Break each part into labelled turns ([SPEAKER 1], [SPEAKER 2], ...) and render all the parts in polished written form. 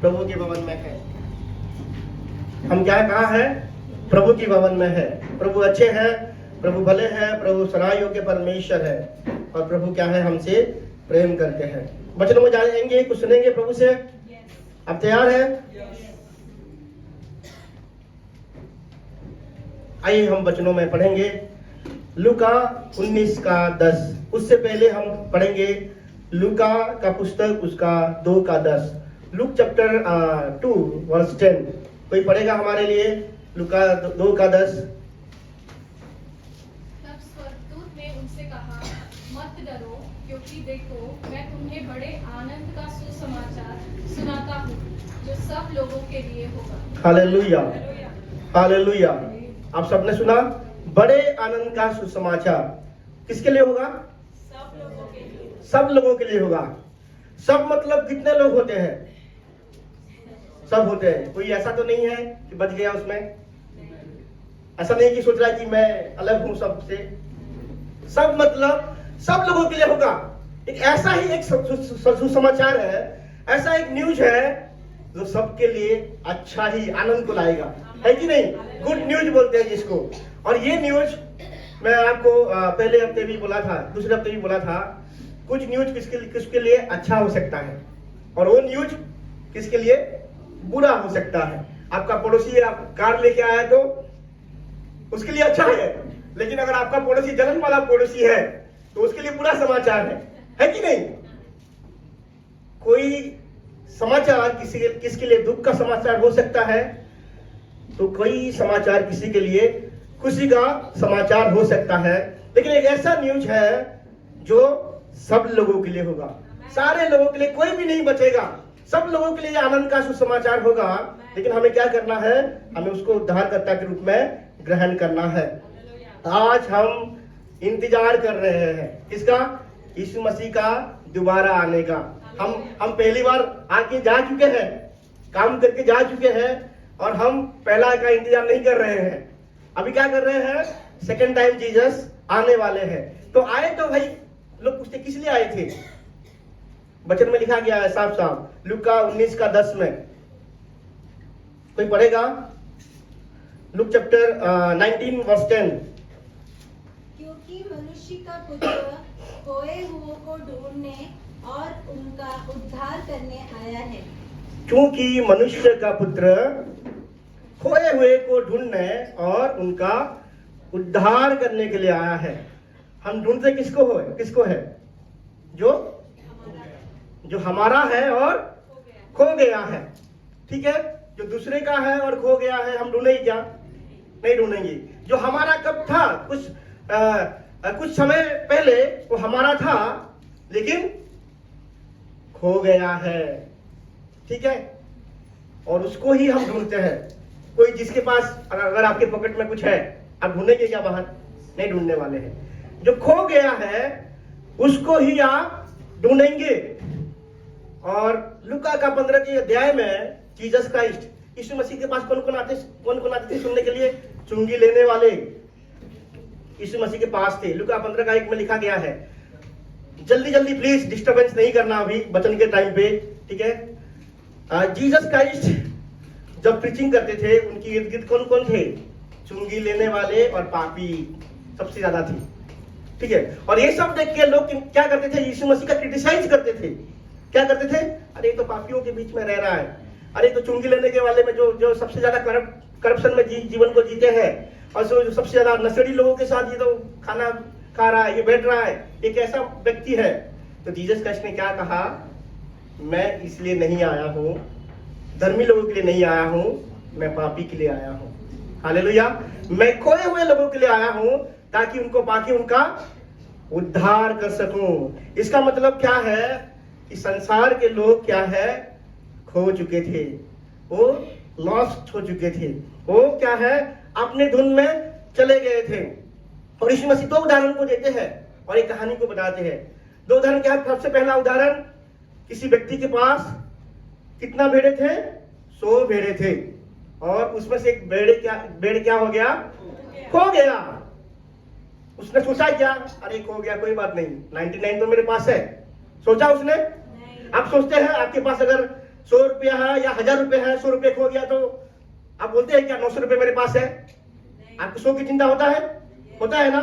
[SPEAKER 1] प्रभु के भवन में है। हम क्या कहा है? प्रभु की भवन में है। प्रभु अच्छे हैं, प्रभु भले हैं, प्रभु सराय योग्य परमेश्वर है और प्रभु क्या है? हमसे प्रेम करते हैं। वचनों में जाएंगे, कुछ सुनेंगे प्रभु से। आप तैयार हैं? आइए हम वचनों में पढ़ेंगे लूका 19 का 10। उससे पहले हम पढ़ेंगे लूका का पुस्तक उसका 2 का 10। Luke chapter 2 verse 10। कोई पढ़ेगा हमारे लिए? लूका 2 का 10।
[SPEAKER 2] तब स्वर्गदूत ने उनसे कहा, मत डरो, क्योंकि देखो मैं तुम्हें बड़े आनंद का सुसमाचार सुनाता हूँ, जो सब लोगों के लिए होगा।
[SPEAKER 1] Hallelujah, hallelujah. आप सबने सुना? बड़े आनंद का सुसमाचार किसके लिए होगा?
[SPEAKER 2] सब लोगों के लिए।
[SPEAKER 1] सब लोगों के लिए होगा। सब मतलब कितने लोग होते हैं? सब होते हैं। कोई ऐसा तो नहीं है कि बच गया उसमें। ऐसा नहीं कि सोच रहा है कि मैं अलग हूं सबसे। सब मतलब सब लोगों के लिए होगा। एक ऐसा ही एक सुसमाचार है, ऐसा एक न्यूज है जो सबके लिए अच्छा ही आनंद को लाएगा, है कि नहीं? गुड न्यूज बोलते हैं जिसको। और ये न्यूज मैं आपको पहले हफ्ते भी बोला था, दूसरे हफ्ते भी बोला था, कुछ न्यूज किसके लिए अच्छा हो सकता है और वो न्यूज किसके लिए बुरा हो सकता है। आपका पड़ोसी आप कार लेके आया तो उसके लिए अच्छा है, लेकिन अगर आपका पड़ोसी जलन वाला पड़ोसी है तो उसके लिए बुरा समाचार है कि नहीं? कोई समाचार किसके लिए दुख का समाचार हो सकता है, तो कोई समाचार किसी के लिए खुशी का समाचार हो सकता है। लेकिन एक ऐसा न्यूज है जो सब लोगों के लिए होगा, सारे लोगों के लिए, कोई भी नहीं बचेगा। सब लोगों के लिए आनंद का सुसमाचार होगा। लेकिन हमें क्या करना है? हमें उसको उद्धारकर्ता के रूप में ग्रहण करना है। आज हम इंतजार कर रहे हैं किसका? यीशु मसीह का दोबारा आने का। हम पहली बार आके जा चुके हैं, काम करके जा चुके हैं और हम पहला का इंतजार नहीं कर रहे हैं। अभी क्या कर रहे हैं? सेकंड टाइम जीसस आने वाले हैं। तो आए तो भाई लोग पूछते किस लिए आए थे? वचन में लिखा गया है साफ साफ, लूका 19 का 10 में। कोई पढ़ेगा? Luke chapter 19 verse 10।
[SPEAKER 3] क्योंकि मनुष्य का पुत्र खोए हुओं को ढूंढने और उनका उद्धार करने आया है।
[SPEAKER 1] क्योंकि मनुष्य का पुत्र खोए हुए को ढूंढने और उनका उद्धार करने के लिए आया है। हम ढूंढते किसको है? जो हमारा है और खो गया है। ठीक है? जो दूसरे का है और खो गया है, हम ढूंढेंगे क्या? नहीं ढूंढेंगे। जो हमारा कब था, कुछ समय पहले वो हमारा था लेकिन खो गया है। ठीक है? और उसको ही हम ढूंढते हैं। कोई जिसके पास, अगर आपके पॉकेट में कुछ है, आप ढूंढेंगे क्या बाहर? नहीं ढूंढने वाले हैं। जो खो गया है उसको ही आप ढूंढेंगे। और लूका का 15 के अध्याय में जीसस क्राइस्ट, यीशु मसीह के पास कौन कौन आते थे सुनने के लिए? चुंगी लेने वाले यीशु मसीह के पास थे। लूका 15 का 1 में लिखा गया है। जल्दी प्लीज डिस्टरबेंस नहीं करना अभी वचन के टाइम पे। ठीक है? जीसस क्राइस्ट जब प्रीचिंग करते थे, उनकी इर्द गिर्द कौन कौन थे? चुंगी लेने वाले और पापी सबसे ज्यादा थे। ठीक है? और ये सब देख के लोग क्या करते थे? यीशु मसीह का क्रिटिसाइज करते थे। क्या करते थे? अरे तो पापियों के बीच में रह रहा है, अरे तो चुंगी लेने के वाले में जो सबसे ज्यादा करप्शन में जीवन को जीते हैं, और जो सबसे ज्यादा नशेड़ी लोगों के साथ ये तो खाना खा रहा है, ये बैठ रहा है, एक ऐसा व्यक्ति है। तो जीसस क्राइस्ट ने क्या कहा? मैं इसलिए नहीं आया हूं, धर्मी लोगों के लिए नहीं आया हूं, मैं पापी के लिए आया हूं। हालेलुया। मैं खोए हुए लोगों के लिए आया हूं ताकि उनको पाके उनका उद्धार कर सकूं। इसका मतलब क्या है कि संसार के लोग क्या है? खो चुके थे, वो लॉस्ट हो चुके थे, वो क्या है? अपने धुन में चले गए थे। और यीशु मसीह 2 उदाहरण को देते हैं और एक कहानी को बताते हैं। 2 उदाहरण क्या? सबसे पहला उदाहरण, किसी व्यक्ति के पास कितना भेड़े थे? 100 भेड़े थे और उसमें से एक भेड़ क्या हो गया? खो गया। उसने सोचा क्या? अरे खो गया, कोई बात नहीं, 99 तो मेरे पास है। सोचा उसने? आप सोचते हैं आपके पास अगर 100 रुपया है या 1000 रुपये है, 100 रुपये खो गया तो आप बोलते हैं क्या 900 रुपये मेरे पास है? आपको 100 की चिंता होता है ना?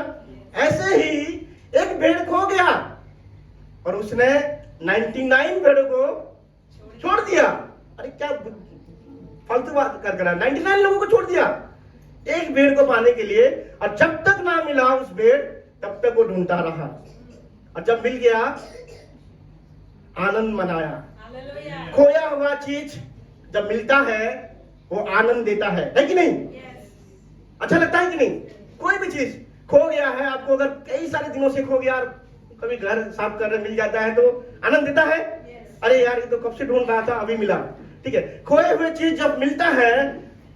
[SPEAKER 1] ऐसे ही एक भेड़ खो गया और उसने 99 भेड़ों को छोड़ दिया। अरे क्या फालतू बात कर रहा है, 99 लोगों को छोड़ दिया एक भेड़ को पाने के लिए। और जब तक ना मिला उस भेड़ तब तक वो ढूंढता रहा, और जब मिल गया आनंद मनाया। खोया हुआ चीज जब मिलता है वो आनंद देता है कि नहीं? अच्छा लगता है कि नहीं? कोई भी चीज खो गया है, आपको अगर कई सारे दिनों से खो गया, कभी घर साफ कर रहे मिल जाता है तो आनंद देता है। अरे यार ये तो कब से ढूंढ रहा था, अभी मिला। ठीक है, खोए हुए चीज जब मिलता है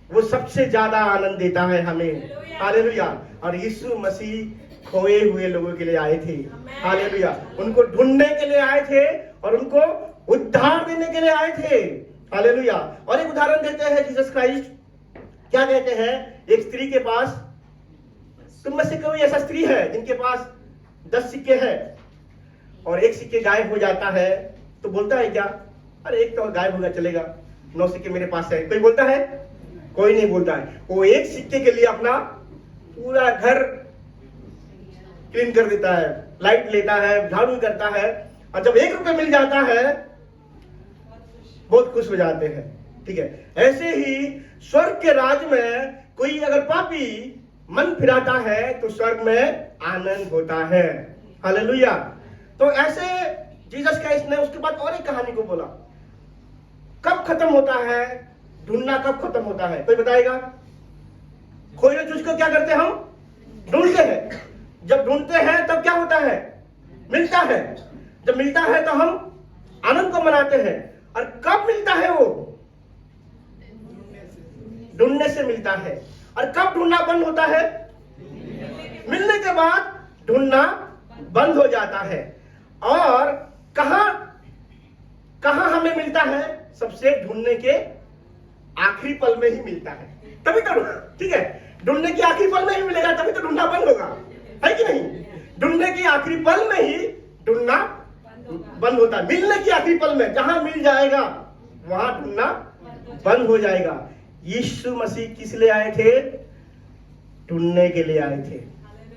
[SPEAKER 1] वो सबसे ज्यादा आनंद देता है हमें। हालेलुया। और यीशु मसीह खोए हुए लोगों के लिए आए थे। हालेलुया। उनको ढूंढने के लिए आए थे और उनको उद्धार देने के लिए आए थे। हालेलुया। और एक उदाहरण देते हैं जीसस क्राइस्ट, क्या कहते हैं? एक स्त्री के पास, तुम में से कोई ऐसा स्त्री है जिनके पास 10 सिक्के हैं और एक सिक्के गायब हो जाता है तो बोलता है क्या? अरे एक तो गायब होगा चलेगा, 9 सिक्के मेरे पास है। कोई बोलता है? कोई नहीं बोलता है। वो एक सिक्के के लिए अपना पूरा घर क्लीन कर देता है, लाइट लेता है, झाड़ू करता है, और जब 1 रुपये मिल जाता है बहुत खुश हो जाते हैं। ठीक है, ऐसे ही स्वर्ग के राज में कोई अगर पापी मन फिराता है तो स्वर्ग में आनंद होता है। हालेलुया। तो ऐसे जीसस क्राइस्ट ने उसके बाद और एक कहानी को बोला। कब खत्म होता है ढूंढना? कब खत्म होता है? कोई बताएगा? खोए हुए चीज को क्या करते हैं हम? ढूंढते हैं। जब ढूंढते हैं तब क्या होता है? मिलता है। जब मिलता है तो हम आनंद को मनाते हैं। और कब मिलता है? वो ढूंढने से मिलता है। और कब ढूंढना बंद होता है? मिलने के बाद ढूंढना बंद हो जाता है। और कहां हमें मिलता है? सबसे ढूंढने के आखिरी पल में ही मिलता है, तभी तो। ठीक है, ढूंढने के आखिरी पल में ही मिलेगा तभी तो ढूंढना बंद होगा, है कि नहीं? ढूंढने के आखिरी पल में ही ढूंढना बंद होता है। मिलने के आखिरी पल में जहां मिल जाएगा वहां ढूंढना बंद हो जाएगा। यीशु मसीह किस लिए आए थे? ढूंढने के लिए आए थे।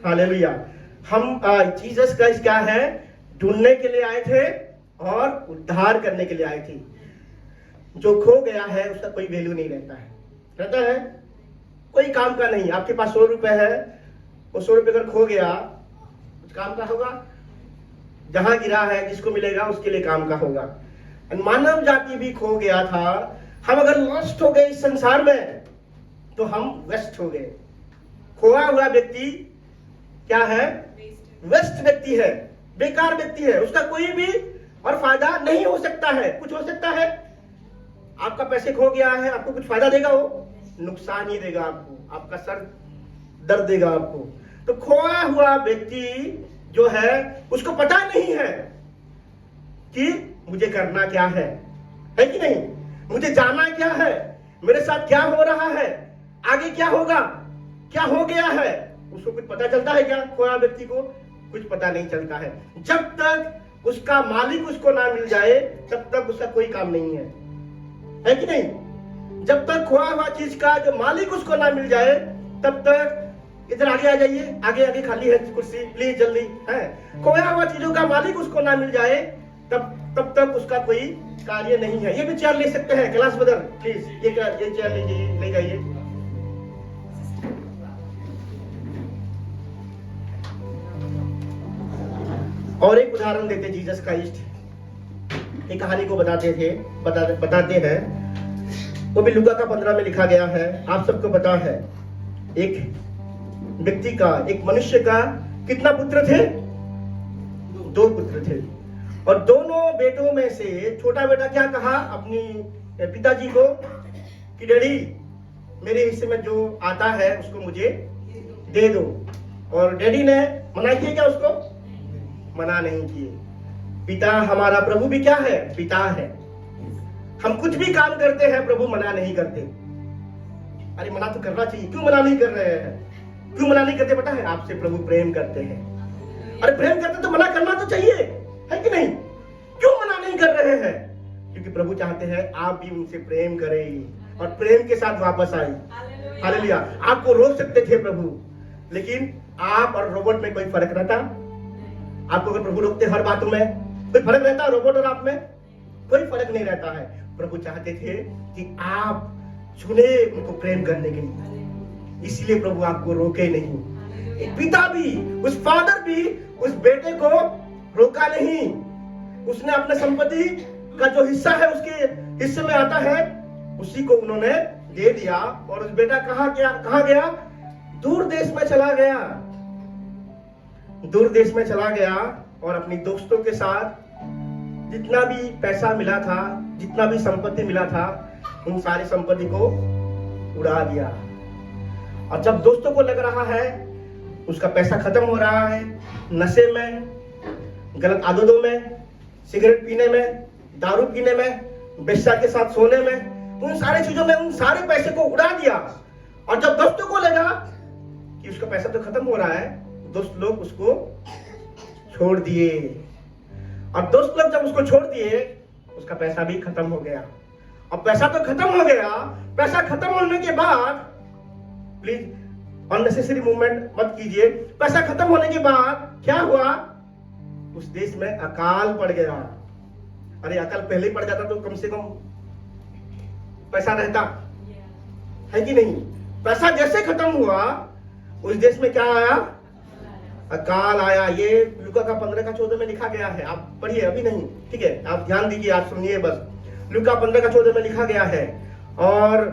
[SPEAKER 1] हालेलुया। हम जीसस क्राइस्ट क्या है? ढूंढने के लिए आए थे और उद्धार करने के लिए आए थे। जो खो गया है उसका कोई वैल्यू नहीं रहता है, कोई काम का नहीं। आपके पास 100 रुपए है, वो 100 रुपए अगर खो गया कुछ काम का होगा? जहां गिरा है जिसको मिलेगा उसके लिए काम का होगा। मानव जाति भी खो गया था। हम अगर लॉस्ट हो गए इस संसार में तो हम वेस्ट हो गए। खोया हुआ व्यक्ति क्या है? वेस्ट व्यक्ति है, बेकार व्यक्ति है। उसका कोई भी और फायदा नहीं हो सकता है। कुछ हो सकता है? आपका पैसे खो गया है, आपको कुछ फायदा देगा? वो नुकसान ही देगा आपको, आपका सर दर्द देगा आपको। तो खोया हुआ व्यक्ति जो है उसको पता नहीं है कि मुझे करना क्या है कि नहीं? मुझे जाना क्या है? मेरे साथ क्या हो रहा है? आगे क्या होगा? क्या हो गया है? उसको कुछ पता चलता है क्या? खोया व्यक्ति को कुछ पता नहीं चलता है। जब तक उसका मालिक उसको ना मिल जाए तब तक उसका कोई काम नहीं है कि नहीं? जब तक खोया हुआ चीज का जो मालिक उसको ना मिल जाए तब तक, इधर आगे आ जाइए, आगे आगे खाली है कुर्सी, प्लीज जल्दी है। खोया हुआ चीजों का मालिक उसको ना मिल जाए तब तक उसका कोई कार्य नहीं है। ये भी चेयर ले सकते हैं, क्लास ब्रदर प्लीज ये चेयर लीजिए, ले जाइए। और एक उदाहरण देते जीसस क्राइस्ट, एक कहानी को बताते हैं। वो भी लूका का 15 में लिखा गया है। आप सबको पता है एक व्यक्ति का, एक मनुष्य का कितना पुत्र थे? 2 पुत्र थे। और दोनों बेटों में से छोटा बेटा क्या कहा अपनी पिताजी को कि डैडी मेरे हिस्से में जो आता है उसको मुझे दे दो। और डैडी ने मना किया क्या? उसको मना नहीं किए। पिता हमारा प्रभु भी क्या है? पिता है। हम कुछ भी काम करते हैं प्रभु मना नहीं करते। अरे मना तो करना चाहिए, क्यों मना नहीं कर रहे हैं? क्यों मना नहीं करते? पता है आपसे प्रभु प्रेम करते हैं। अरे प्रेम करते तो मना करना तो चाहिए, है कि नहीं? क्यों मना नहीं कर रहे हैं? क्योंकि प्रभु चाहते हैं आप भी उनसे प्रेम करें और प्रेम के साथ वापस आए। हालेलुया। आपको रोक सकते थे प्रभु, लेकिन आप और रोबोट में कोई फर्क रहता? आपको अगर प्रभु रोकते हर बातों में, कोई फर्क रहता रोबोट और आप में? कोई फर्क नहीं रहता है। प्रभु चाहते थे कि आप चुने उनको प्रेम करने के लिए, इसलिए प्रभु आपको रोके नहीं। एक पिता भी, उस फादर भी उस बेटे को रोका नहीं। उसने अपने संपत्ति का जो हिस्सा है उसके हिस्से में आता है, उसी को उन्होंने दे दिया। और उस बेटा कहाँ गया? दूर देश में चला गया। दूर देश में चला गया और अपनी दोस्तों के साथ जितना भी पैसा मिला था, जितना भी संपत्ति मिला था, उन सारी संपत्ति को उड़ा दिया। और जब दोस्तों को लग रहा है उसका पैसा खत्म हो रहा है, नशे में, गलत आदतों में, सिगरेट पीने में, दारू पीने में, बेश्या के साथ सोने में, उन सारी चीजों में उन सारे पैसे को उड़ा दिया। और जब दोस्तों को लगा कि उसका पैसा तो खत्म हो रहा है, दोस्त लोग उसको छोड़ दिए। और दोस्त लोग जब उसको छोड़ दिए, उसका पैसा भी खत्म हो गया। अब पैसा तो खत्म हो गया, पैसा खत्म होने के बाद, प्लीज अननेसेसरी मूवमेंट मत कीजिए। पैसा खत्म होने के बाद क्या हुआ? उस देश में अकाल पड़ गया। अरे अकाल पहले ही पड़ जाता तो कम से कम पैसा रहता, है कि नहीं? पैसा जैसे खत्म हुआ, उस देश में क्या आया? अकाल आया। ये लूका का 15 का 14 में लिखा गया है, आप पढ़िए, अभी नहीं, ठीक है? आप ध्यान दीजिए, आप सुनिए बस। लूका 15 का 14 में लिखा गया है। और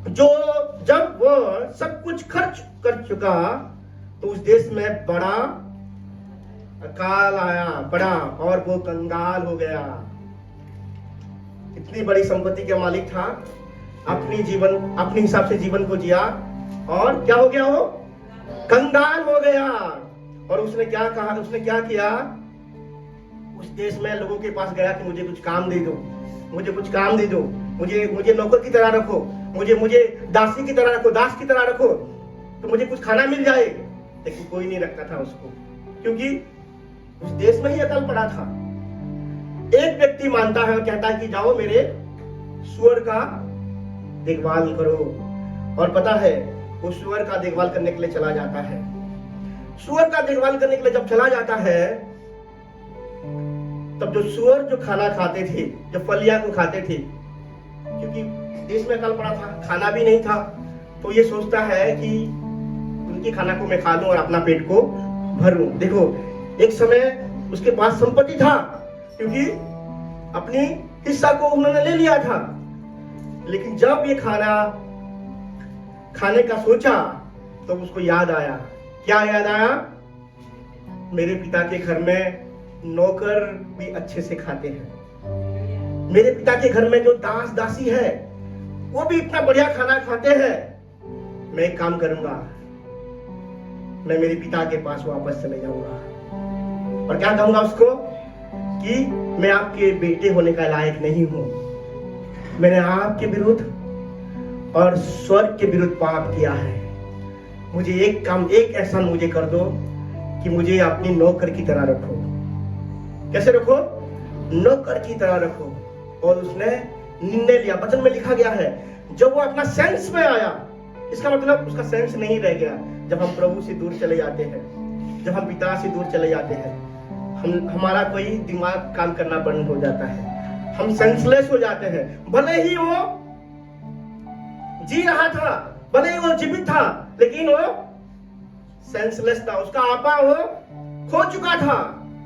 [SPEAKER 1] जब वो सब कुछ खर्च कर चुका, तो उस देश में बड़ा अकाल आया, बड़ा, और वो कंगाल हो गया। इतनी बड़ी संपत्ति के मालिक था, अपने हिसाब से जीवन को जिया, और क्या हो गया? वो कंगाल हो गया। और उसने क्या कहा? उसने क्या किया? उस देश में लोगों के पास गया कि मुझे कुछ काम दे दो, मुझे कुछ काम दे दो, मुझे नौकर की तरह रखो, मुझे दासी की तरह रखो, दास की तरह रखो, तो मुझे कुछ खाना मिल जाए। लेकिन कोई नहीं रखता था उसको, क्योंकि उस देश में ही अकाल पड़ा था। एक व्यक्ति मानता है और कहता है कि जाओ मेरे सुअर का देखभाल करो, और पता है वो सुअर का देखभाल करने के लिए चला जाता है। सुअर का देखभाल करने के लिए जब चला जाता है, तब जो सुअर जो खाना खाते थे, जो फलियां को खाते थे, क्योंकि देश में अकाल पड़ा था, खाना भी नहीं था, तो ये सोचता है कि उनके खाना को मैं खा लूं और अपना पेट को भरूं। देखो, एक समय उसके पास संपत्ति था, क्योंकि अपनी हिस्सा को उन्होंने ले लिया था। लेकिन जब ये खाने का सोचा, तो उसको याद आया। क्या याद आया? मेरे पिता के घर में नौकर भी अच्छे से खाते हैं, मेरे पिता के घर में जो दास दासी है वो भी इतना बढ़िया खाना खाते हैं। मैं एक काम करूंगा, मैं मेरे पिता के पास वापस चले जाऊंगा और क्या कहूंगा उसको कि मैं आपके बेटे होने का लायक नहीं हूं, मैंने आपके विरुद्ध और स्वर्ग के विरुद्ध पाप किया है। मुझे एक काम, एक एहसान मुझे कर दो कि मुझे अपनी नौकर की तरह रखो। कैसे रखो? नौकर की तरह रखो। और उसने निर्णय लिया। वचन में लिखा गया है, जब वो अपना सेंस में आया, इसका मतलब उसका सेंस नहीं रह गया। जब हम प्रभु से दूर चले जाते हैं, जब हम पिता से दूर चले जाते हैं, हमारा कोई दिमाग काम करना बंद हो जाता है, हम सेंसलेस हो जाते हैं। भले ही वो जी रहा था, भले ही वो जीवित था, लेकिन वो सेंसलेस था, उसका आपा वो खो चुका था।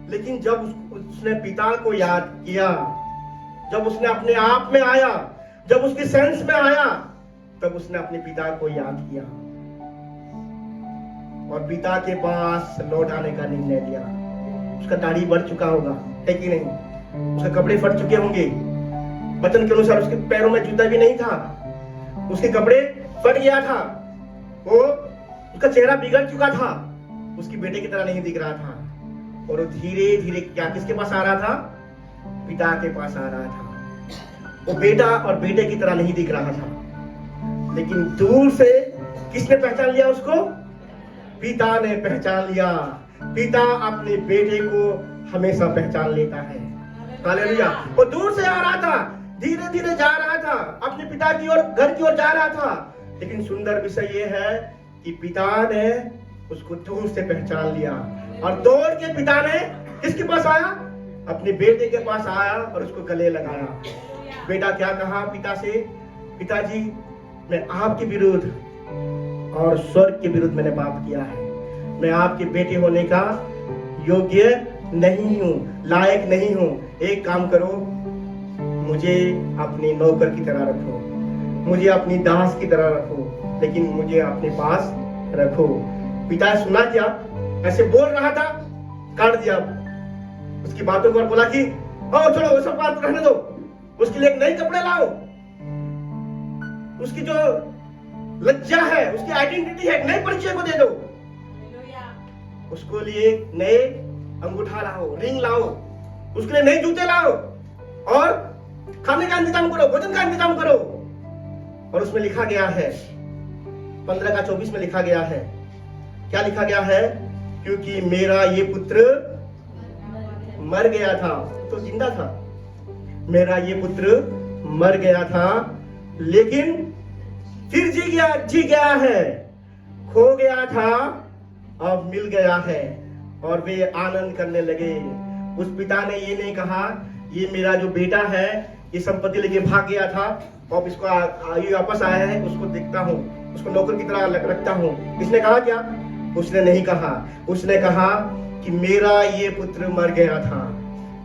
[SPEAKER 1] लेकिन जब उसने पिता को याद किया, जब उसने अपने आप में आया, जब उसके सेंस में आया, तब उसने अपने पिता को याद किया और पिता के पास लौट आने का निर्णय लिया। उसका दाढ़ी बढ़ चुका होगा, है कि नहीं? उसके कपड़े फट चुके होंगे। वचन के अनुसार उसके पैरों में जूता भी नहीं था, उसके कपड़े फट गया था, वो उसका चेहरा बिगड़ चुका था, उसकी बेटे की तरह नहीं दिख रहा था। और वो धीरे धीरे क्या किसके पास आ रहा था? पिता के पास आ रहा था। वो बेटा और बेटे की तरह नहीं दिख रहा था, लेकिन दूर से किसने पहचान लिया उसको? पिता ने पहचान लिया। पिता अपने बेटे को हमेशा पहचान लेता है। हालेलुया। वो दूर से आ रहा था, धीरे धीरे जा रहा था, अपने पिता की ओर, घर की ओर जा रहा था। लेकिन सुंदर विषय ये है कि पिता ने उसको दूर से पहचान लिया और दौड़ के पिता ने किसके पास आया? अपने बेटे के पास आया और उसको गले लगाया। बेटा क्या कहा पिता से? पिताजी, मैं आपके विरुद्ध और स्वर्ग के विरुद्ध मैंने पाप किया है। मैं आपके बेटे होने का योग्य नहीं हूँ, लायक नहीं हूँ। एक काम करो, मुझे अपनी नौकर की तरह रखो, मुझे अपनी दास की तरह रखो, लेकिन मुझे अपने पास रखो। पिता सुना क्या? ऐसे बोल रहा था, काट दिया उसकी बातों को और बोला कि छोड़ो, वो सब बात रहने दो, उसके लिए एक नए कपड़े लाओ, उसकी जो लज्जा है, उसकी आइडेंटिटी है, एक नए परिचय को दे दो, उसको लिए नए अंगूठा लाओ, रिंग लाओ, उसके लिए नए जूते लाओ और खाने का इंतजाम करो, भोजन का इंतजाम करो। और उसमें लिखा गया है 15 का 24 में लिखा गया है, क्या लिखा गया है? क्योंकि मेरा ये पुत्र मर गया था, तो जिंदा था। मेरा ये पुत्र मर गया था लेकिन फिर जी गया है, खो गया था अब मिल गया है। और वे आनंद करने लगे। उस पिता ने ये नहीं कहा ये मेरा जो बेटा है ये संपत्ति लेके भाग गया था, अब इसको ये वापस आया है, उसको देखता हूँ, उसको नौकर की तरह रखता हूँ। इसने कहा क्या? उसने नहीं कहा। उसने कहा कि मेरा ये पुत्र मर गया था,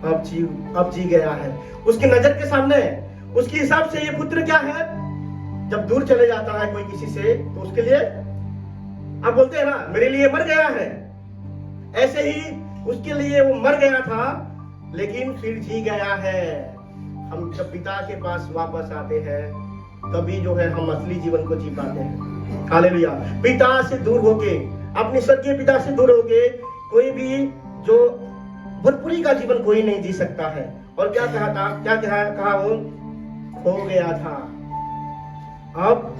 [SPEAKER 1] अब जी गया है। उसकी नजर के सामने, उसके हिसाब से ये पुत्र क्या है? जब दूर चले जाता है कोई किसी से, तो उसके लिए आप बोलते हैं ना, मेरे लिए मर गया है। ऐसे ही उसके लिए वो मर गया था लेकिन फिर जी गया है। हम जब पिता के पास वापस आते हैं तभी जो है हम असली जीवन को जी पाते हैं। हालेलुया। पिता से दूर होके, अपने स्वर्गीय पिता से दूर होके कोई भी जो भरपूरी का जीवन कोई नहीं जी सकता है। और क्या कहा था? क्या कहा? वो खो गया था अब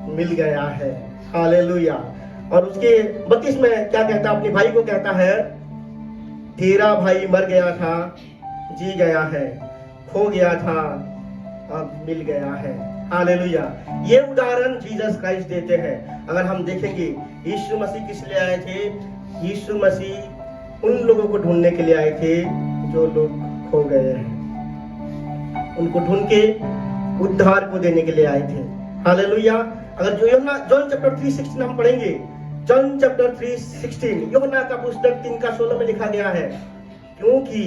[SPEAKER 1] मिल गया है। हालेलुया। और उसके 32 में क्या कहता? अपने भाई को कहता है, तेरा भाई मर गया था, जी गया है, खो गया था, अब मिल गया है। हालेलुया। ये उदाहरण जीसस क्राइस्ट देते हैं। अगर हम देखेंगे यीशु मसीह किस लिए आए थे? यीशु मसीह उन लोगों को ढूंढने के लिए आए थे जो लोग खो गए हैं, उनको ढूंढ के उद्धार को देने के लिए आए थे। हालेलुया। अगर जो जॉन चैप्टर 3:16 हम पढ़ेंगे, जॉन चैप्टर 3:16, यूहन्ना का पुस्तक 3 का 16 में लिखा गया है, क्योंकि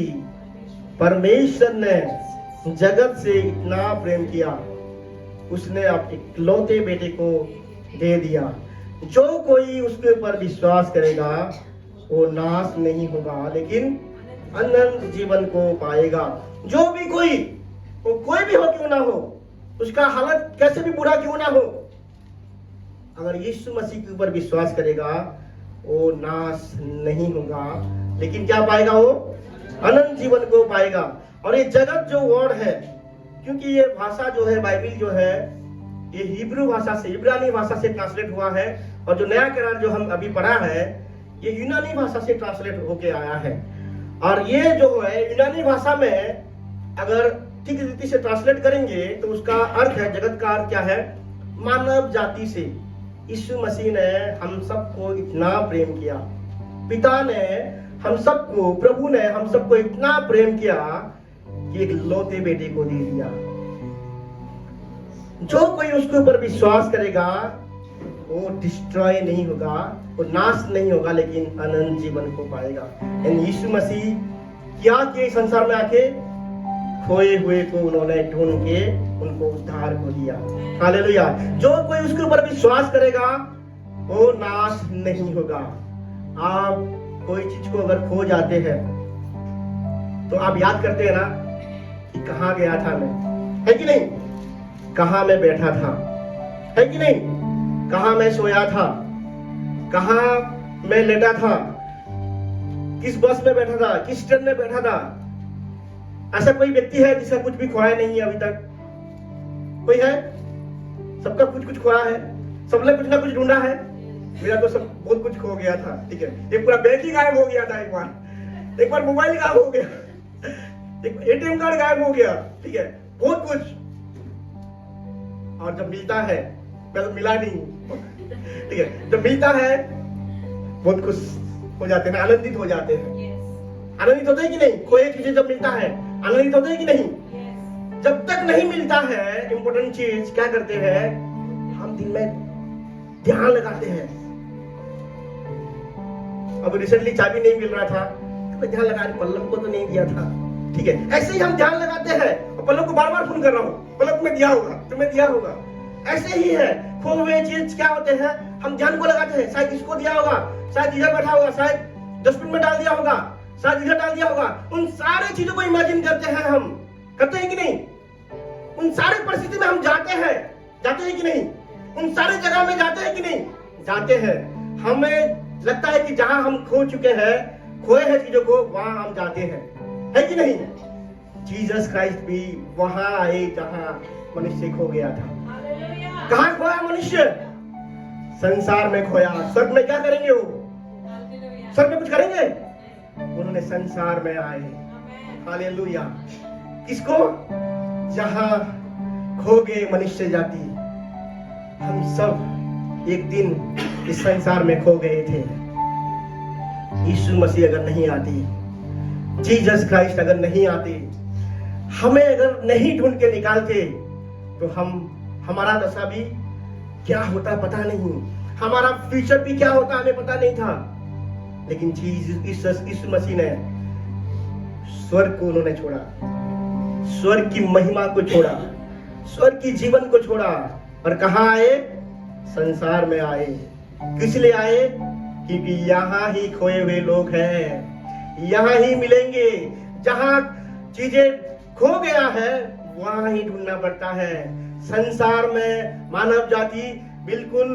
[SPEAKER 1] परमेश्वर ने जगत से इतना प्रेम किया, उसने अपने इकलौते बेटे को दे दिया। जो कोई उसके ऊपर विश्वास करेगा वो नाश नहीं होगा लेकिन अनंत जीवन को पाएगा। जो भी कोई भी हो क्यों ना हो, उसका हालत कैसे भी बुरा क्यों ना हो, अगर यीशु मसीह के ऊपर विश्वास करेगा वो नाश नहीं होगा लेकिन क्या पाएगा? वो अनंत जीवन को पाएगा। और ये जगत जो वर्ड है, क्योंकि ये भाषा जो है, बाइबल जो है, ये हिब्रू भाषा से, इब्रानी भाषा से ट्रांसलेट हुआ है। और जो नया करार जो हम अभी पढ़ा है ये यूनानी भाषा से ट्रांसलेट होके आया है। और ये जो है यूनानी भाषा में अगर ठीक रीति से ट्रांसलेट करेंगे तो उसका अर्थ है, जगत का अर्थ क्या है? मानव जाति से यीशु मसीह ने हम सबको इतना प्रेम किया, पिता ने हम सबको, प्रभु ने हम सबको इतना प्रेम किया कि एक लौते बेटे को दे दिया। जो कोई उसके ऊपर विश्वास करेगा वो डिस्ट्रॉय नहीं होगा, वो नाश नहीं होगा लेकिन अनंत जीवन को पाएगा। यीशु मसीह क्या किए संसार में आके? खोए हुए को उन्होंने ढूंढ के उनको उद्धार को दिया। हालेलुया। जो कोई उसके ऊपर विश्वास करेगा वो नाश नहीं होगा। आप कोई चीज को अगर खो जाते हैं तो आप याद करते हैं ना कि कहाँ गया था मैं, है कि नहीं? कहाँ मैं बैठा था, है कि नहीं? कहाँ मैं सोया था, कहाँ मैं लेटा था, किस बस में बैठा था, किस ट्रेन में बैठा था। ऐसा कोई व्यक्ति है जिसका कुछ भी खोया नहीं है अभी तक? कोई है? सबका कुछ कुछ खोया है, सबने कुछ ना कुछ ढूंढा है। मेरा तो सब बहुत कुछ खो गया था। ठीक है, एक पूरा बैग ही गायब हो गया था, एक बार मोबाइल गायब हो गया, एक एटीएम कार्ड गायब हो गया, ठीक है, बहुत कुछ। और जब मिलता है, पहले मिला नहीं, ठीक है, जब मिलता है बहुत खुश हो जाते हैं, आनंदित हो जाते हैं। आनंदित होते हैं कि नहीं? कोई चीज जब मिलता है आनंदित होते हैं कि नहीं? जब तक नहीं मिलता है इंपॉर्टेंट चीज, क्या करते हैं हम? दिन में ध्यान लगाते हैं। अब रिसेंटली चाबी नहीं मिल रहा था तो मैं ध्यान लगा, पल्लव को तो नहीं दिया था, ठीक है, ऐसे ही हम ध्यान लगाते हैं। और पल्लव को बार बार फोन कर रहा हूँ, पल्लव तुम्हें दिया होगा, तुम्हें दिया होगा। ऐसे ही है, खो हुए चीज क्या होते हैं, हम ध्यान को लगाते हैं, शायद इसको दिया होगा, शायद इधर बैठा होगा, शायद डस्टबिन में डाल दिया होगा, शायद इधर डाल दिया होगा। उन सारे चीजों को इमेजिन करते हैं, हम करते हैं कि नहीं? उन सारे परिस्थिति में हम जाते हैं कि नहीं? उन सारे जगह में जाते हैं कि नहीं? जाते हैं। हमें लगता है कि जहां हम खो चुके हैं, खोए हैं चीजों को, वहां हम जाते हैं, है कि नहीं? जीसस क्राइस्ट भी वहां आए जहां मनुष्य खो गया था। कहां खोया मनुष्य? संसार में खोया। स्वर्ग में क्या करेंगे वो? स्वर्ग में कुछ करेंगे? उन्होंने संसार में आए। हालेलुया। किसको? जहां खो गए मनुष्य जाति। हम सब एक दिन इस संसार में खो गए थे। यीशु मसीह अगर नहीं आती, जीसस क्राइस्ट अगर नहीं आते, हमें अगर नहीं ढूंढ के निकालते, तो हमारा दशा भी क्या होता पता नहीं, हमारा फ्यूचर भी क्या होता हमें पता नहीं था। लेकिन यीशु मसीह ने स्वर्ग को उन्होंने छोड़ा, स्वर्ग की महिमा को छोड़ा, स्वर्ग की जीवन को छोड़ा, और कहां आए? संसार में आए। किस लिए आए? क्योंकि यहाँ ही खोए हुए लोग हैं, यहाँ ही मिलेंगे। जहां चीजें खो गया है वहां ही ढूंढना पड़ता है। संसार में मानव जाति बिल्कुल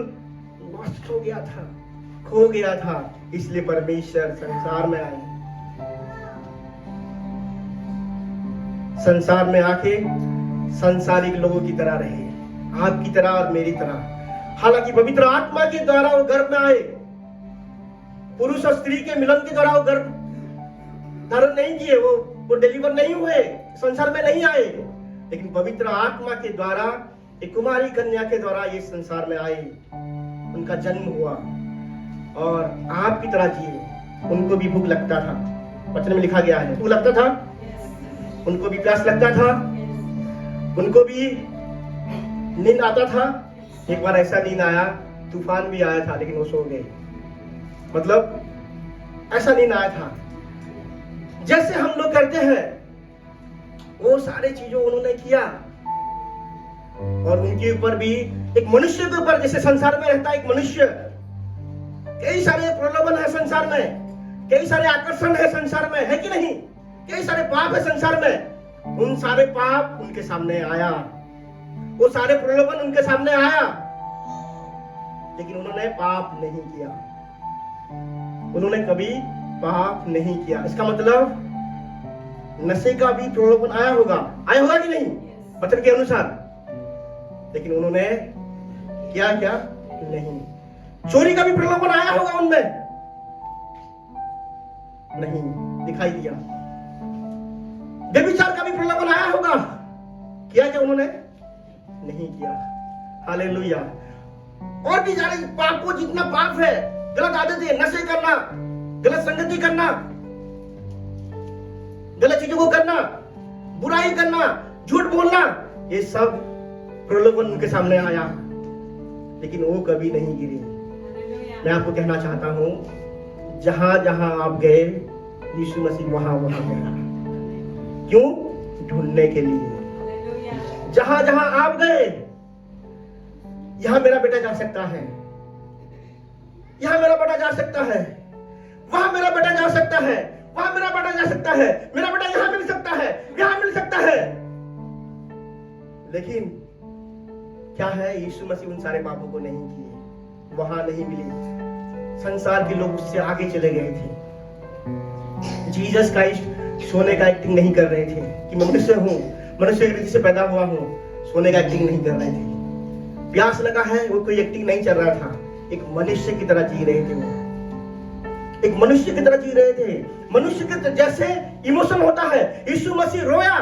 [SPEAKER 1] नष्ट हो गया था, खो गया था, इसलिए परमेश्वर संसार में आए। संसार में आके संसारिक लोगों की तरह रहे, आपकी तरह और मेरी तरह। हालांकि पवित्र आत्मा के द्वारा वो गर्भ में आए, पुरुष और स्त्री के मिलन के द्वारा वो गर्भ धारण नहीं किए, वो डिलीवर नहीं हुए, संसार में नहीं आए, लेकिन पवित्र आत्मा के द्वारा एक कुमारी कन्या के द्वारा ये संसार में आए, उनका जन्म हुआ और आपकी तरह जिए। उनको भी भूख लगता था, वचन में लिखा गया है, भूख लगता था, उनको भी प्यास लगता था, उनको भी नींद आता था। एक बार ऐसा नींद आया, तूफान भी आया था, लेकिन वो सो गए। मतलब ऐसा नींद आया था। जैसे हम लोग करते हैं वो सारे चीजों उन्होंने किया, और उनके ऊपर भी, एक मनुष्य के ऊपर, जैसे संसार में रहता है एक मनुष्य, कई सारे प्रलोभन है संसार में, कई सारे आकर्षण है संसार में, है कि नहीं? कई सारे पाप है संसार में। उन सारे पाप उनके सामने आया, वो सारे प्रलोभन उनके सामने आया, लेकिन उन्होंने पाप नहीं किया, उन्होंने कभी पाप नहीं किया। इसका मतलब नशे का भी प्रलोभन आया होगा कि नहीं वचन के अनुसार, लेकिन उन्होंने क्या नहीं। चोरी का भी प्रलोभन आया होगा उनमें, नहीं दिखाई दिया। व्यभिचार का भी प्रलोभन आया होगा, किया क्या उन्होंने? नहीं किया। हालेलुया। और भी सारे पाप को, जितना पाप है, गलत आदतें, नशे करना, गलत संगति करना, गलत चीजों को करना, बुराई करना, झूठ बोलना, ये सब प्रलोभन उनके सामने आया, लेकिन वो कभी नहीं गिरे। मैं आपको कहना चाहता हूं, जहां जहां आप गए, यीशु मसीह वहां गया। क्यों? ढूंढने के लिए। जहां जहां आप गए, यहां मेरा बेटा जा सकता है, यहां मेरा बेटा जा सकता है, वहां मेरा बेटा जा सकता है, वहां मेरा बेटा जा सकता है, मेरा बेटा यहां मिल सकता है, यहां मिल सकता है। लेकिन क्या है? यीशु मसीह उन सारे पापों को नहीं किए, वहां नहीं मिले। संसार के लोग उससे आगे चले गए थे। जीसस क्राइस्ट सोने का एक्टिंग नहीं कर रहे थे कि मैं मनुष्य हूं, मनुष्य की रीति से पैदा हुआ हूं, सोने का एक्टिंग नहीं कर रहे थे। प्यास लगा है, वो कोई एक्टिंग नहीं चल रहा था, एक मनुष्य की तरह जी रहे थे वो। एक मनुष्य की तरह जी रहे थे। मनुष्य के जैसे इमोशन होता है। यीशु मसीह रोया,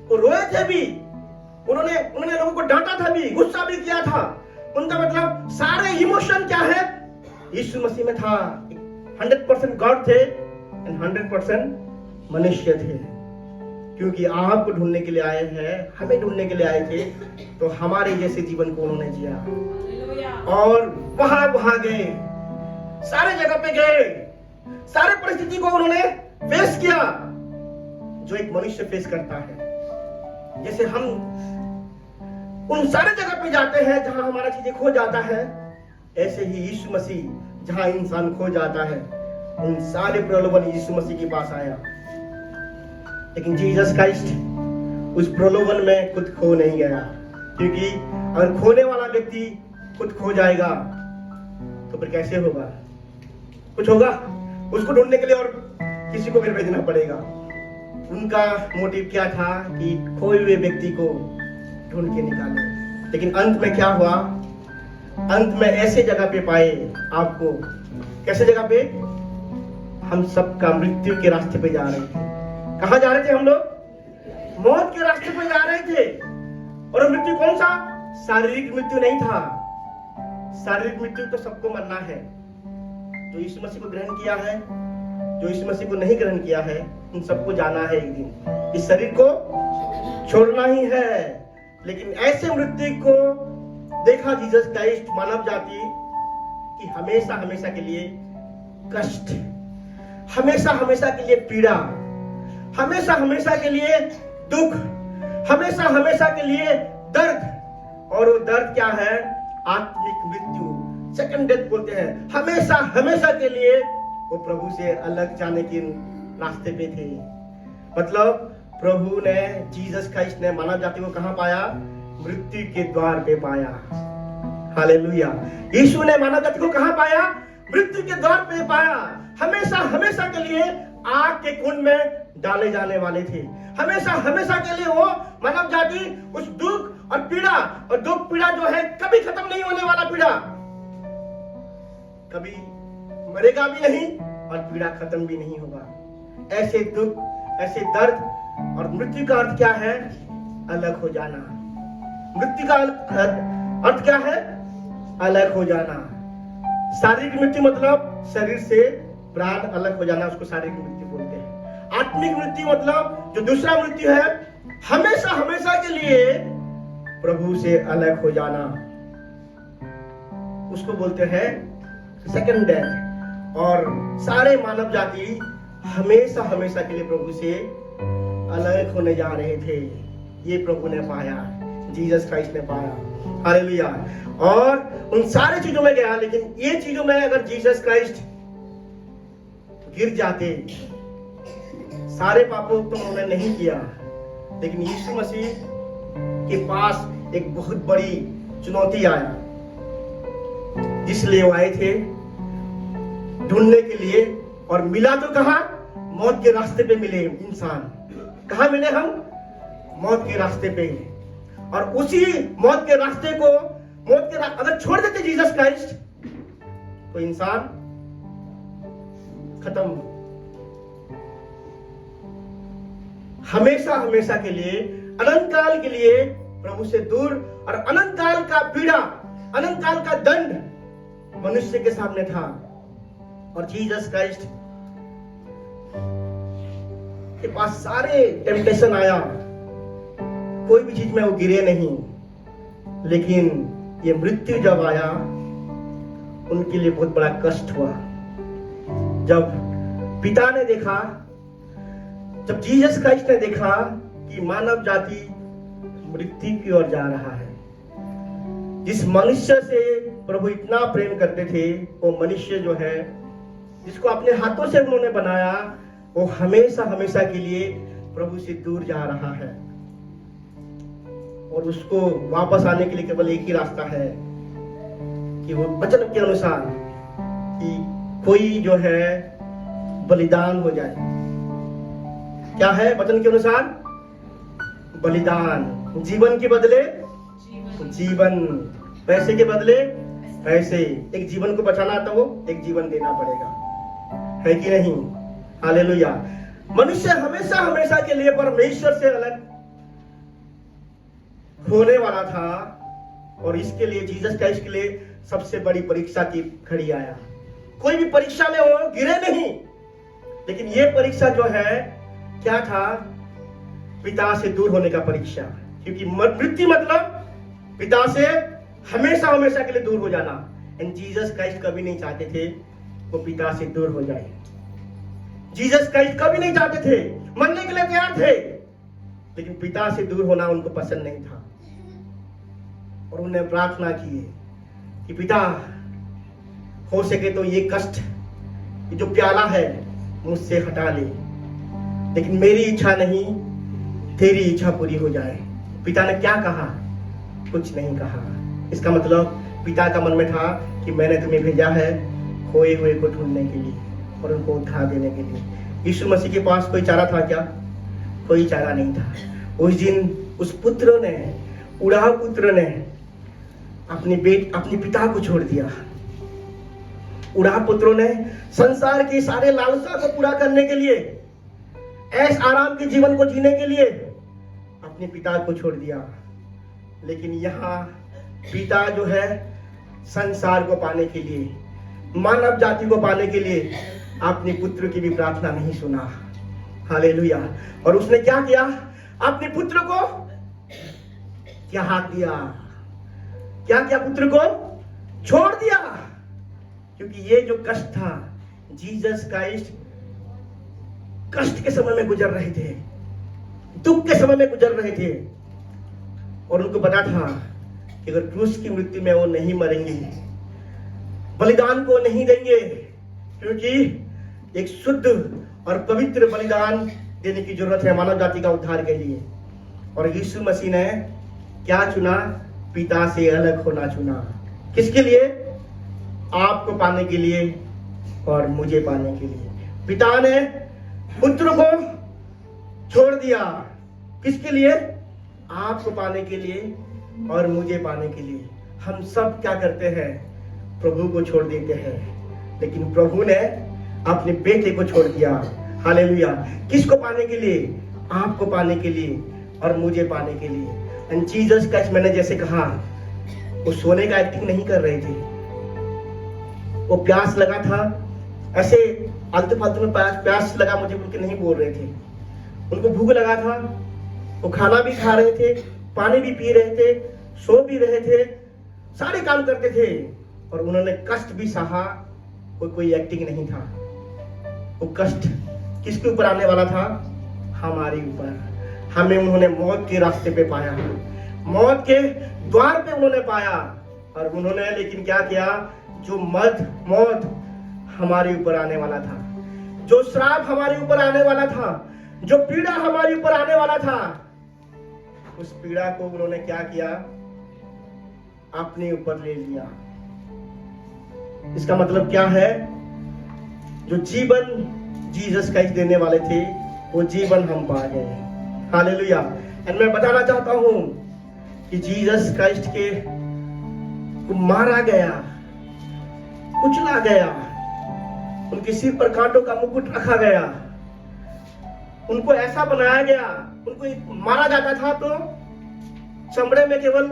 [SPEAKER 1] वो रोए थे भी, उन्होंने लोगों को डांटा था भी, गुस्सा भी किया था। उनका मतलब सारे इमोशन क्या है, यीशु मसीह में था। 100% गॉड थे एंड 100% मनुष्य थे। क्योंकि आपको ढूंढने के लिए आए हैं, हमें ढूंढने के लिए आए थे, तो हमारे जैसे जीवन को उन्होंने जिया और वहां गए, सारे जगह पे गए, सारे परिस्थिति को उन्होंने फेस किया जो एक मनुष्य फेस करता है। जैसे हम उन सारे जगह पे जाते हैं जहां हमारा चीजें खो जाता है, ऐसे ही यीशु मसीह जहां इंसान खो जाता है, उन सारे प्रलोभन यीशु मसीह के पास आया। लेकिन जीसस क्राइस्ट उस प्रलोभन में खुद खो नहीं गया, क्योंकि अगर खोने वाला व्यक्ति खुद खो जाएगा तो फिर कैसे होगा? कुछ होगा? उसको ढूंढने के लिए और किसी को फिर भेजना पड़ेगा। उनका मोटिव क्या था कि खोए हुए व्यक्ति को ढूंढ के निकाले। लेकिन अंत में क्या हुआ? अंत में ऐसे जगह पे पाए आपको। कैसे जगह पे? हम सबका मृत्यु के रास्ते पे जा रहे थे। कहां जा रहे थे हम लोग? मौत के रास्ते पे जा रहे थे। और मृत्यु कौन सा? शारीरिक मृत्यु नहीं था। शारीरिक मृत्यु तो सबको मरना है। जो यीशु मसीह को ग्रहण किया है, जो यीशु मसीह को नहीं ग्रहण किया है, उन सबको जाना है एक दिन। इस शरीर को छोड़ना ही है। लेकिन ऐसे मृत्यु को देखा जीसस क्राइस्ट, मानव जाति की हमेशा हमेशा के लिए कष्ट, हमेशा हमेशा के लिए पीड़ा, हमेशा हमेशा के लिए दुख, हमेशा हमेशा के लिए दर्द। और वो दर्द क्या है? आत्मिक मृत्यु, सेकंड डेथ बोलते हैं। हमेशा हमेशा के लिए वो प्रभु से अलग जाने के रास्ते पे थे। मतलब प्रभु ने, जीसस क्राइस्ट ने मानव जाति को कहां पाया? मृत्यु के द्वार पे पाया। हालेलुया। यीशु ने मानव जाति को कहां पाया? मृत्यु के द्वार पे पाया। हमेशा हमेशा के लिए आग के कुंड में डाले जाने वाले थे। हमेशा हमेशा के लिए वो मानव जाति उस दुख और पीड़ा, और दुख पीड़ा जो है कभी खत्म नहीं होने वाला पीड़ा, कभी मरेगा भी नहीं और पीड़ा खत्म भी नहीं होगा। ऐसे दुख, ऐसे दर्द। और मृत्यु का अर्थ क्या है? अलग हो जाना। मृत्यु का अर्थ क्या है? अलग हो जाना। शारीरिक मृत्यु मतलब शरीर से प्राण अलग हो जाना, उसको शारीरिक मृत्यु बोलते हैं। आत्मिक मृत्यु मतलब जो दूसरा मृत्यु है, हमेशा हमेशा के लिए प्रभु से अलग हो जाना, उसको बोलते हैं सेकंड डेथ। और सारे मानव जाति हमेशा हमेशा के लिए प्रभु से अलग होने जा रहे थे। ये प्रभु ने पाया, जीसस क्राइस्ट ने पाया। हालेलुया। और उन सारे चीजों में गया, लेकिन ये चीजों में अगर जीसस क्राइस्ट गिर जाते, सारे पापों तो उन्होंने नहीं किया, लेकिन यीशु मसीह के पास एक बहुत बड़ी चुनौती आया, इसलिए वो आए थे ढूंढने के लिए। और मिला तो कहां? मौत के रास्ते पे मिले इंसान। कहां मिले हम? मौत के रास्ते पे। और उसी मौत के रास्ते को, अगर छोड़ देते जीसस क्राइस्ट, तो इंसान खत्म, हमेशा हमेशा के लिए, अनंत काल के लिए प्रभु से दूर। और अनंत काल का पीड़ा, अनंत काल का दंड मनुष्य के सामने था। और जीसस क्राइस्ट के पास सारे टेम्पटेशन आया, कोई भी चीज में वो गिरे नहीं। लेकिन ये मृत्यु जब आया, उनके लिए बहुत बड़ा कष्ट हुआ। जब पिता ने देखा, जब जीसस क्राइस्ट ने देखा कि मानव जाति मृत्यु की ओर जा रहा है, जिस मनुष्य से प्रभु इतना प्रेम करते थे, वो मनुष्य जो है, जिसको अपने हाथों से उन्होंने बनाया, वो हमेशा हमेशा के लिए प्रभु से दूर जा रहा है। और उसको वापस आने के लिए केवल एक ही रास्ता है कि वो वचन के अनुसार कि कोई जो है बलिदान हो जाए। क्या है वचन के अनुसार? बलिदान। जीवन के बदले जीवन, पैसे के बदले पैसे। एक जीवन को बचाना तो वो एक जीवन देना पड़ेगा। है कि नहीं? हालेलुया। मनुष्य हमेशा हमेशा के लिए परमेश्वर से अलग होने वाला था, और इसके लिए जीसस क्राइस्ट के लिए सबसे बड़ी परीक्षा की घड़ी आया। कोई भी परीक्षा में वो गिरे नहीं, लेकिन ये परीक्षा जो है क्या था? पिता से दूर होने का परीक्षा। क्योंकि मृत्यु मतलब पिता से हमेशा हमेशा के लिए दूर हो जाना। एंड जीसस क्राइस्ट कभी नहीं चाहते थे वो पिता से दूर हो जाए। जीसस क्राइस्ट कभी नहीं चाहते थे, मरने के लिए तैयार थे, लेकिन पिता से दूर होना उनको पसंद नहीं था। और उन्हें प्रार्थना की कि पिता, हो सके तो ये कष्ट, ये जो प्याला है मुझसे हटा ले, लेकिन मेरी इच्छा नहीं, तेरी इच्छा पूरी हो जाए। पिता ने क्या कहा? कुछ नहीं कहा। इसका मतलब पिता का मन में था कि मैंने तुम्हें भेजा है खोए हुए को ढूंढने के लिए और उनको उद्धार देने के लिए। यीशु मसीह के पास कोई चारा था क्या? कोई चारा नहीं था। उस दिन उस पुत्र ने, उड़ाव पुत्र ने अपने पिता को छोड़ दिया। उड़ाव पुत्रों ने संसार की सारे लालसा को पूरा करने के लिए, ऐश आराम के जीवन को जीने के लिए अपने पिता को छोड़ दिया। लेकिन यहाँ पिता जो है संसार को पाने के लिए, मानव जाति को पाने के लिए अपने पुत्र की भी प्रार्थना नहीं सुना। हालेलुया। और उसने क्या किया? अपने पुत्र को त्याग दिया। क्या किया? पुत्र को छोड़ दिया। क्योंकि ये जो कष्ट था, जीसस क्राइस्ट कष्ट के समय में गुजर रहे थे, दुख के समय में गुजर रहे थे, और उनको पता था कि अगर क्रूस की मृत्यु में वो नहीं मरेंगे, बलिदान को नहीं देंगे, क्योंकि एक शुद्ध और पवित्र बलिदान देने की जरूरत है मानव जाति का उद्धार के लिए। और यीशु मसीह ने क्या चुना? पिता से अलग होना चुना। किसके लिए? आपको पाने के लिए और मुझे पाने के लिए। पिता ने पुत्र को छोड़ दिया। किसके लिए? आपको पाने के लिए और मुझे पाने के लिए। हम सब क्या करते हैं? प्रभु को छोड़ देते हैं, लेकिन प्रभु ने अपने बेटे को छोड़ दिया। हालेलुया। किसको पाने के लिए? आपको पाने के लिए और मुझे पाने के लिए। एंड जीसस क्राइस्ट, मैंने जैसे कहा, वो सोने का एक्टिंग नहीं कर रहे थे। वो प्यास लगा था, ऐसे आलतू फालतू में प्यास लगा मुझे बोल के नहीं बोल रहे थे। उनको भूख लगा था, वो खाना भी खा रहे थे, पानी भी पी रहे थे, सो भी रहे थे, सारे काम करते थे, और उन्होंने कष्ट भी सहा। कोई एक्टिंग नहीं था। वो कष्ट किसके ऊपर आने वाला था? हमारे ऊपर। हमें उन्होंने मौत के रास्ते पे पाया, मौत के द्वार पे उन्होंने पाया, और उन्होंने लेकिन क्या किया? जो मौत हमारे ऊपर आने वाला था, जो श्राप हमारे ऊपर आने वाला था, जो पीड़ा हमारे ऊपर आने वाला था, उस पीड़ा को उन्होंने क्या किया? अपने ऊपर ले लिया। इसका मतलब क्या है? जो जीवन जीसस क्राइस्ट देने वाले थे, वो जीवन हम पा गए। हालेलुया। एंड मैं बताना चाहता हूं कि जीसस क्राइस्ट के को मारा गया, कुचला गया, उनके सिर पर कांटों का मुकुट रखा गया, उनको ऐसा बनाया गया। उनको मारा जाता था तो चमड़े में केवल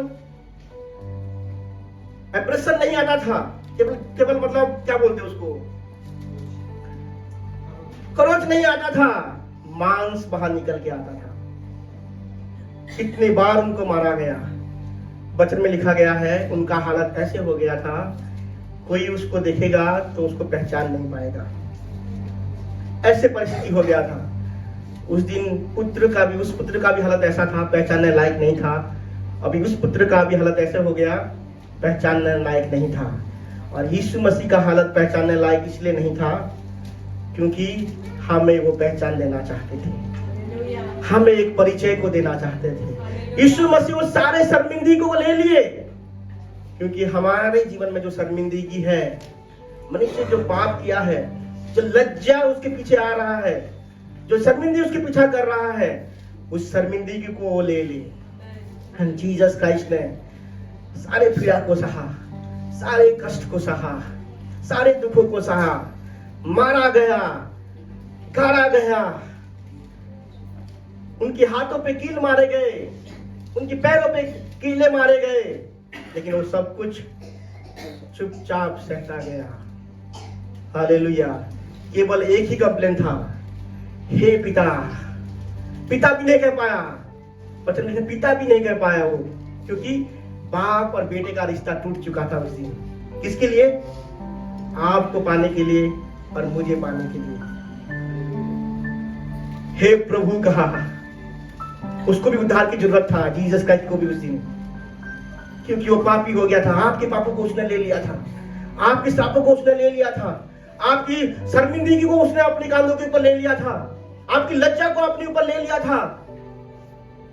[SPEAKER 1] एब्रेशन नहीं आता था, केवल मतलब क्या बोलते उसको, खरोच नहीं आता था, मांस बाहर निकल के आता था। कितनी बार उनको मारा गया। वचन में लिखा गया है, उनका हालत ऐसे हो गया था, कोई उसको देखेगा तो उसको पहचान नहीं पाएगा। ऐसे परिस्थिति हो गया था। उस दिन उस पुत्र का भी हालत ऐसा था, पहचानने लायक नहीं था। अभी उस पुत्र का भी हालत ऐसे हो गया, पहचानने लायक नहीं था। और यीशु मसीह का हालत पहचानने लायक इसलिए नहीं था क्योंकि हमें वो पहचान देना चाहते थे, हमें एक परिचय को देना चाहते थे। यीशु मसीह वो सारे शर्मिंदगी को ले लिए, क्योंकि हमारे जीवन में जो शर्मिंदगी है, मनुष्य जो पाप किया है, जो लज्जा उसके पीछे आ रहा है, जो शर्मिंदगी उसके पीछा कर रहा है, उस शर्मिंदगी को वो ले ली। जीसस क्राइस्ट ने सारे पीड़ा को सहा, सारे कष्ट को सहा, सारे दुखों को सहा, मारा गया, गाड़ा गया, उनके हाथों पे कील मारे गए, उनके पैरों पे कीले मारे गए, लेकिन वो सब कुछ चुपचाप सहता गया। हालेलुया। केवल एक ही कंप्लेन था, हे पिता। पिता भी नहीं कह पाया, वचन में पिता भी नहीं कह पाया वो, क्योंकि बाप और बेटे का रिश्ता टूट चुका था उस दिन। किसके लिए? आपको पाने के लिए और मुझे पाने के लिए। हे प्रभु कहा, उसको भी उद्धार की जरूरत था, जीसस क्राइस्ट को भी उस दिन, क्योंकि वो पापी हो गया था। आपके पापों को उसने ले लिया था, आपके श्रापों को उसने ले लिया था, आपकी शर्मिंदगी को उसने अपने कांधों के ऊपर ले लिया था, आपकी लज्जा को अपने ऊपर ले लिया था।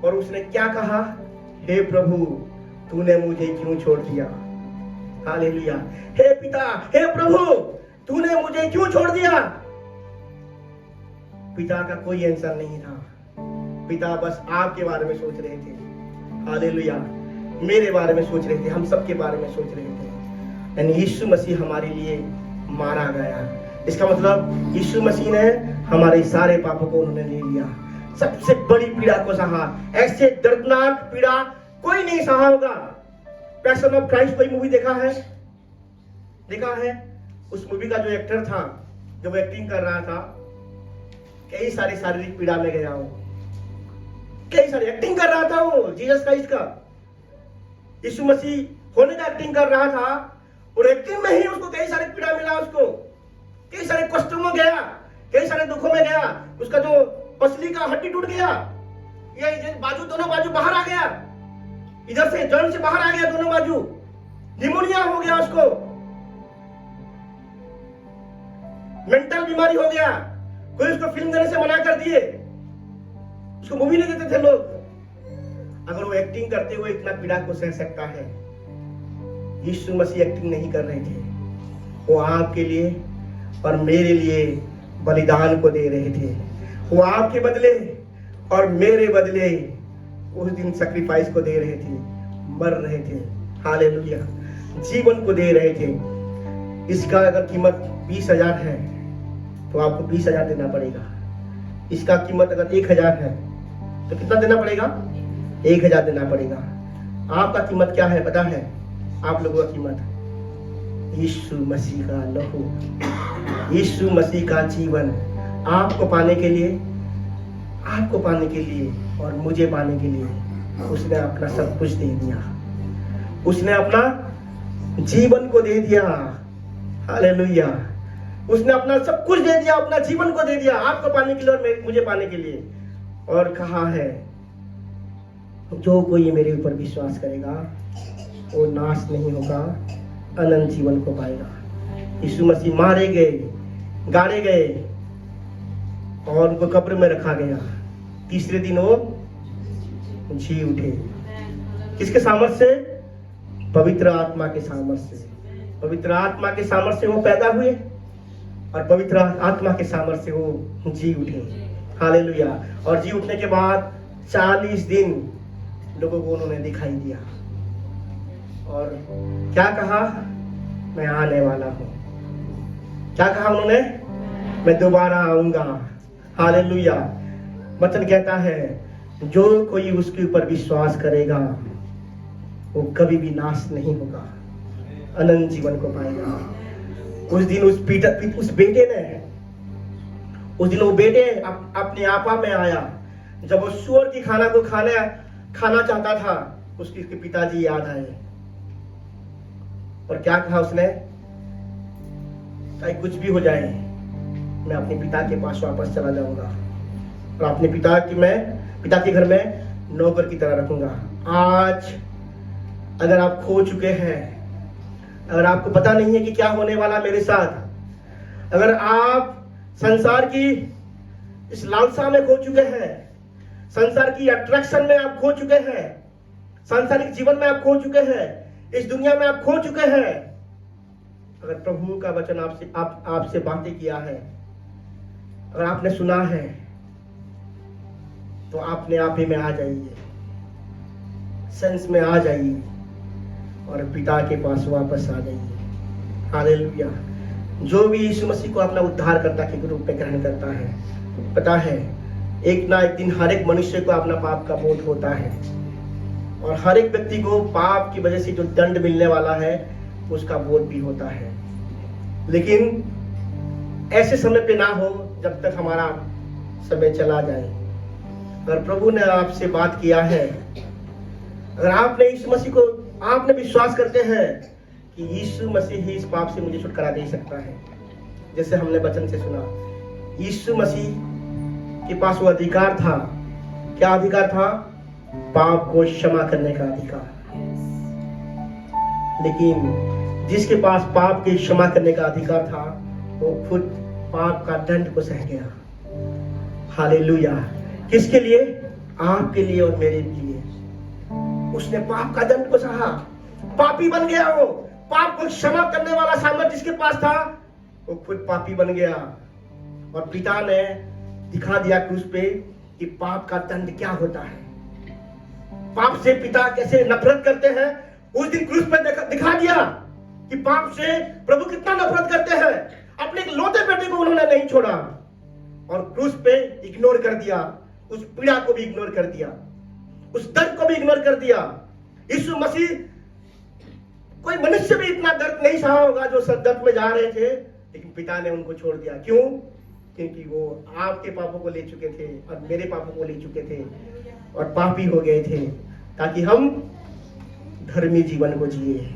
[SPEAKER 1] और उसने क्या कहा? हे प्रभु, तूने मुझे क्यों छोड़ दिया? हालेलुया। हे पिता, हे प्रभु, तूने मुझे क्यों छोड़ दिया? पिता का कोई आंसर नहीं था। पिता बस आपके बारे में सोच रहे थे। हालेलुया। मेरे बारे में सोच रहे थे, हम सबके बारे में सोच रहे थे। यानी यीशु मसीह हमारे लिए मारा गया। इसका मतलब यीशु मसीह ने हमारे सारे पापों को उन्होंने ले लिया, सबसे बड़ी पीड़ा को सहा। ऐसे दर्दनाक पीड़ा कोई नहीं सहा होगा। पैशन ऑफ क्राइस्ट कोई मूवी देखा है? देखा है? उस मूवी का जो एक्टर था, जो एक्टिंग कर रहा था, कई सारी शारीरिक पीड़ा में गया हो, कई सारी एक्टिंग कर रहा था वो जीसस क्राइस्ट का। यीशु मसीह होने का एक्टिंग कर रहा था, और एक्टिंग में ही उसको कई सारी पीड़ा मिला, उसको कई सारे कष्टों में गया, कई सारे दुखों में गया। उसका जो पसली का हड्डी टूट गया, ये बाजू, दोनों बाजू बाहर आ गया, इधर से जड़ से बाहर आ गया दोनों बाजू, निमोनिया हो गया उसको, मेंटल बीमारी हो गया। कोई उसको फिल्म देने से मना कर दिए, उसको मूवी नहीं देते थे लोग। अगर वो एक्टिंग करते हुए इतना पीड़ा को सह सकता है, यीशु मसीह एक्टिंग नहीं कर रहे थे, वो आपके लिए और मेरे लिए बलिदान को दे रहे थे। वो आपके बदले और मेरे बदले उस दिन सैक्रिफाइस को दे रहे थे, मर रहे थे। हालेलुया। जीवन को दे रहे थे। इसका अगर कीमत 20,000 है तो आपको 20,000 देना पड़ेगा। इसका कीमत अगर 1,000 है तो कितना देना पड़ेगा? 1,000 देना पड़ेगा। आपका कीमत क्या है पता है? आप लोगों का कीमत यीशु मसीह का लहू, यीशु मसीह का जीवन। आपको पाने के लिए, आपको पाने के लिए और मुझे पाने के लिए उसने अपना सब कुछ दे दिया। उसने अपना जीवन को दे दिया। हालेलुया। उसने अपना सब कुछ दे दिया, अपना जीवन को दे दिया, आपको पाने के लिए और मुझे पाने के लिए। और कहा है, जो कोई मेरे ऊपर विश्वास करेगा वो नाश नहीं होगा, अनंत जीवन को पाएगा। यीशु मसीह मारे गए, गाड़े गए और उनको कब्र में रखा गया। तीसरे दिन वो जी उठे। किसके सामर्थ्य से? पवित्र आत्मा के सामर्थ्य से। पवित्र आत्मा के सामर्थ्य से वो पैदा हुए और पवित्र आत्मा के सामर्थ्य से वो जी उठे। हालेलुया। और जी उठने के बाद 40 दिन लोगों को उन्होंने दिखाई दिया और क्या कहा? मैं आने वाला हूं। क्या कहा उन्होंने? मैं दोबारा आऊंगा। हालेलुया। वचन कहता है, जो कोई उसके ऊपर विश्वास करेगा वो कभी भी नाश नहीं होगा, अनंत जीवन को पाएगा। उस दिन उस बेटे ने, उस दिन वो बेटे अपने आपा में आया। जब वो सूअर की खाना को खाना चाहता था, उसके पिताजी याद आए और क्या कहा उसने? चाहे कुछ भी हो जाए, मैं अपने पिता के पास वापस चला जाऊंगा और अपने पिता के घर में नौकर की तरह रखूंगा। आज अगर आप खो चुके हैं, अगर आपको पता नहीं है कि क्या होने वाला मेरे साथ, अगर आप संसार की इस लालसा में खो चुके हैं, संसार की अट्रैक्शन में आप खो चुके हैं, सांसारिक जीवन में आप खो चुके हैं, इस दुनिया में आप खो चुके हैं, अगर प्रभु का वचन आपसे बातें किया है, अगर आपने सुना है, तो अपने आप ही में आ जाइए, सेंस में आ जाइए और पिता के पास वापस आ जाइए। हालेलुया। जो भी यीशु मसीह को अपना उद्धारकर्ता के रूप में ग्रहण करता है, पता है एक ना एक दिन हर एक मनुष्य को अपना पाप का बोध होता है, और हर एक व्यक्ति को पाप की वजह से जो दंड मिलने वाला है उसका बोध भी होता है। लेकिन ऐसे समय पे ना हो जब तक हमारा समय चला जाए। अगर प्रभु ने आपसे बात किया है, अगर आपने यीशु मसीह को आपने विश्वास करते हैं कि यीशु मसीह ही इस पाप से मुझे छुटकारा दे सकता है, जैसे हमने वचन से सुना, यीशु मसीह के पास वो अधिकार था। क्या अधिकार था? पाप को क्षमा करने का अधिकार। लेकिन जिसके पास पाप के क्षमा करने का अधिकार था, वो खुद पाप का दंड को सह गया। हालेलुया। किसके लिए? आपके लिए और मेरे लिए। उसने पाप का दंड को सहा, पापी बन गया। वो पाप को क्षमा करने वाला सामर्थ्य जिसके पास था, वो खुद पापी बन गया। और पिता ने दिखा दिया क्रूस पे कि पाप का दंड क्या होता है, पाप से पिता कैसे नफरत करते हैं। उस दिन क्रूस पे दिखा दिया कि पाप से प्रभु कितना नफरत करते हैं। अपने इकलौते बेटे को उन्होंने नहीं छोड़ा और क्रूस पे इग्नोर कर दिया, उस पीड़ा को भी इग्नोर कर दिया, उस दर्द को भी इग्नोर कर दिया। यीशु मसीह, कोई मनुष्य भी इतना दर्द नहीं सहा होगा जो सब दर्द में जा रहे थे, लेकिन पिता ने उनको छोड़ दिया। क्यों? क्योंकि वो आपके पापों को ले चुके थे और मेरे पापों को ले चुके थे और पापी हो गए थे, ताकि हम धर्मी जीवन को जिए।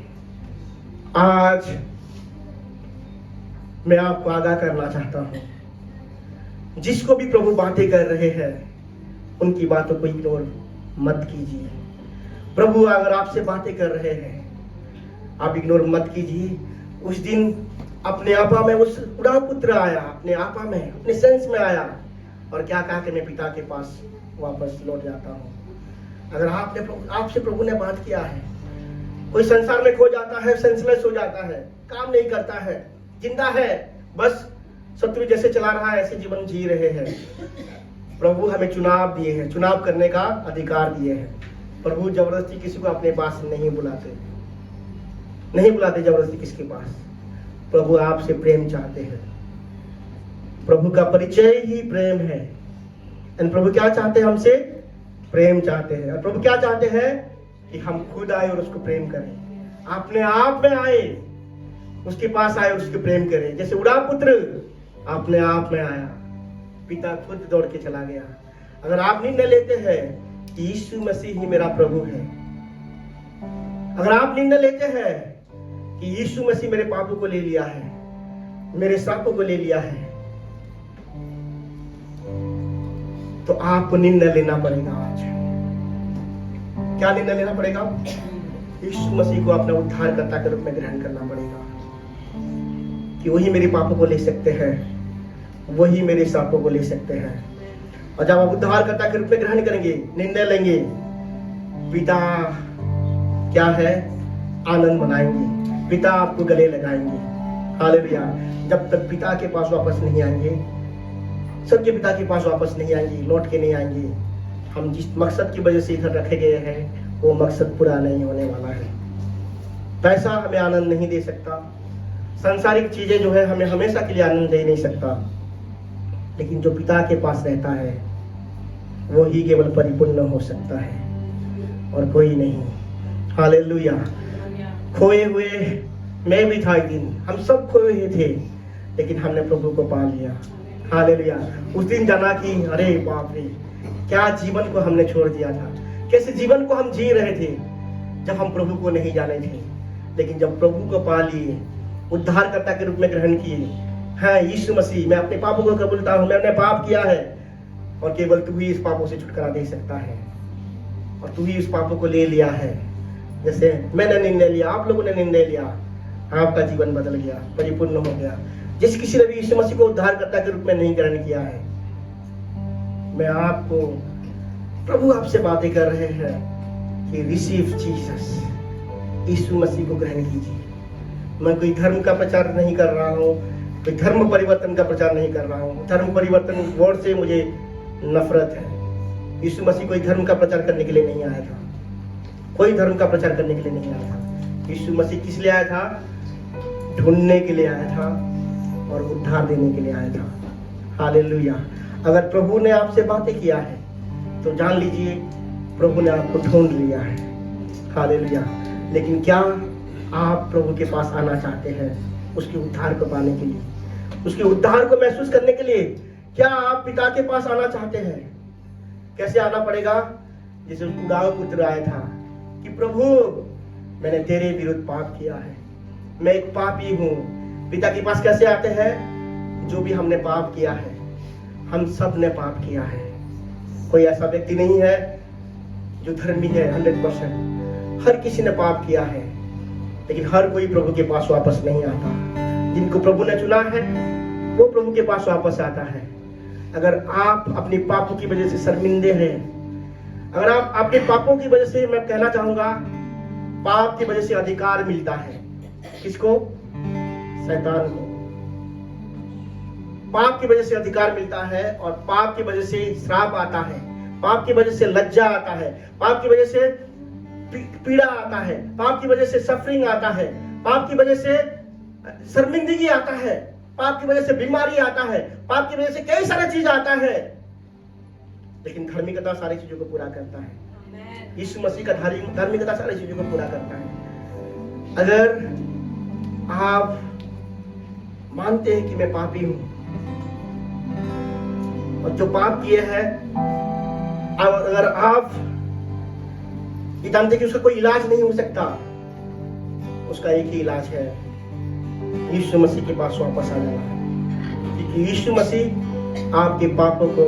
[SPEAKER 1] आज मैं आपको आगाह करना चाहता हूं, जिसको भी प्रभु बातें कर रहे हैं उनकी बातों को इग्नोर मत कीजिए। प्रभु अगर आपसे बातें कर रहे हैं, आप इग्नोर मत कीजिए। उस दिन अपने आपा में उस बुढ़ा पुत्र आया, अपने आपा में, अपने सेंस में आया और क्या कहा कि मैं पिता के पास वापस लौट जाता हूं। अगर आपसे प्रभु ने बात किया है, कोई संसार में खो जाता है, सेंसलेस हो जाता है, काम नहीं करता है, जिंदा है, बस शत्रु जैसे चला रहा है ऐसे जीवन जी रहे हैं। प्रभु हमें चुनाव दिए हैं, चुनाव करने का अधिकार दिए हैं। प्रभु जबरदस्ती किसी को अपने पास नहीं बुलाते जबरदस्ती किसके पास। प्रभु आपसे प्रेम चाहते हैं। प्रभु का परिचय ही प्रेम है। और प्रभु क्या चाहते हैं? हमसे प्रेम चाहते हैं। और प्रभु क्या चाहते हैं? कि हम खुद आए और उसको प्रेम करें। अपने आप में आए, उसके पास आए, उसके प्रेम करें। जैसे बुढ़ा पुत्र अपने आप में आया, पिता खुद दौड़ के चला गया। अगर आप निर्णय लेते हैं कि यीशु मसीह ही मेरा प्रभु है, अगर आप निर्णय लेते हैं कि यीशु मसीह मेरे पापों को ले लिया है, मेरे श्रापों को ले लिया है, तो आपको निर्णय लेना पड़ेगा। आज क्या निर्णय लेना पड़ेगा? यीशु मसीह को अपना उद्धारकर्ता के रूप में ग्रहण करना पड़ेगा कि वही मेरे पापों को ले सकते हैं, वही मेरे श्रापों को ले सकते हैं। और जब आप उद्धारकर्ता के रूप में ग्रहण करेंगे, निर्णय लेंगे, पिता क्या है? आनंद मनाएंगे, पिता आपको गले लगाएंगे। हालेलुया। जब तक पिता के पास वापस नहीं आएंगे, सबके पिता के पास वापस नहीं आएंगे, लौट के नहीं आएंगे, हम जिस मकसद की वजह से इधर रखे गए हैं वो मकसद पूरा नहीं होने वाला है। पैसा हमें आनंद नहीं दे सकता, सांसारिक चीजें जो है हमें हमेशा के लिए आनंद दे नहीं सकता, लेकिन जो पिता के पास रहता है वो ही केवल परिपूर्ण हो सकता है और कोई नहीं। हालेलुया। खोए हुए मैं भी था एक दिन, हम सब खोए हुए थे, लेकिन हमने प्रभु को पा लिया। हालेलुया। उस दिन जाना कि अरे बाप रे, क्या जीवन को हमने छोड़ दिया था, कैसे जीवन को हम जी रहे थे जब हम प्रभु को नहीं जाने थे। लेकिन जब प्रभु को पा लिए, उद्धारकर्ता के रूप में ग्रहण किए, हाँ यीशु मसीह, मैं अपने पापों को कबूलता हूँ, मैंने पाप किया है और केवल तू ही इस पापों से छुटकारा दे सकता है और तू ही इस पापों को ले लिया है। जैसे मैंने निर्णय लिया, आप लोगों ने निर्णय लिया, आपका जीवन बदल गया, परिपूर्ण हो गया। जिस किसी ने भी यीशु मसीह को उद्धारकर्ता के रूप में नहीं ग्रहण किया है, मैं आपको, प्रभु आपसे बातें कर रहे हैं कि रिसीव जीसस, यीशु मसीह को ग्रहण कीजिए। मैं कोई धर्म का प्रचार नहीं कर रहा हूँ, कोई धर्म परिवर्तन का प्रचार नहीं कर रहा हूँ। धर्म परिवर्तन वर्ड से मुझे नफरत है। यीशु मसीह कोई धर्म का प्रचार करने के लिए नहीं आया था, कोई धर्म का प्रचार करने के लिए नहीं आया था। यीशु मसीह किस लिए आया था? ढूंढने के लिए आया था, और उद्धार देने के लिए आया था। हालेलुया। अगर प्रभु ने आपसे बातें किया है तो जान लीजिए प्रभु ने आपको ढूंढ लिया है। हालेलुया। लेकिन क्या आप प्रभु के पास आना चाहते हैं उसके उद्धार को पाने के लिए, उसके उद्धार को महसूस करने के लिए? क्या आप पिता के पास आना चाहते हैं? कैसे आना पड़ेगा? जैसे गांव पुत्र आया था कि प्रभु मैंने तेरे विरुद्ध पाप किया है, मैं एक पापी हूँ। पिता के पास कैसे आते हैं? जो भी हमने पाप किया है, हम सब ने पाप किया है। कोई ऐसा व्यक्ति नहीं है जो धर्मी है 100%। हर किसी ने पाप किया है, लेकिन हर कोई प्रभु के पास वापस नहीं आता। जिनको प्रभु ने चुना है वो प्रभु के पास वापस आता है। अगर आप अपनी पापों की वजह से शर्मिंदे हैं, अगर आप अपने पापों की वजह से, मैं कहना चाहूंगा पाप की वजह से अधिकार मिलता है। किसको? शैतान को। पाप की वजह से अधिकार मिलता है और पाप की वजह से श्राप आता है, पाप की वजह से लज्जा आता है, पाप की वजह से पीड़ा आता है, पाप की वजह से सफरिंग आता है, पाप की वजह से शर्मिंदगी आता है, पाप की वजह से बीमारी आता है, पाप की वजह से कई सारी चीज आता है। लेकिन धार्मिकता सारी चीजों को पूरा करता है। यीशु मसीह का धार्मिकता सारी चीजों को पूरा करता है। अगर आप मानते हैं कि मैं पापी हूं और जो पाप किए हैं, अगर आप ये जानते कि उसका कोई इलाज नहीं हो सकता, उसका एक ही इलाज है, यीशु मसीह के पास वापस आ जाना। क्योंकि यीशु मसीह आपके पापों को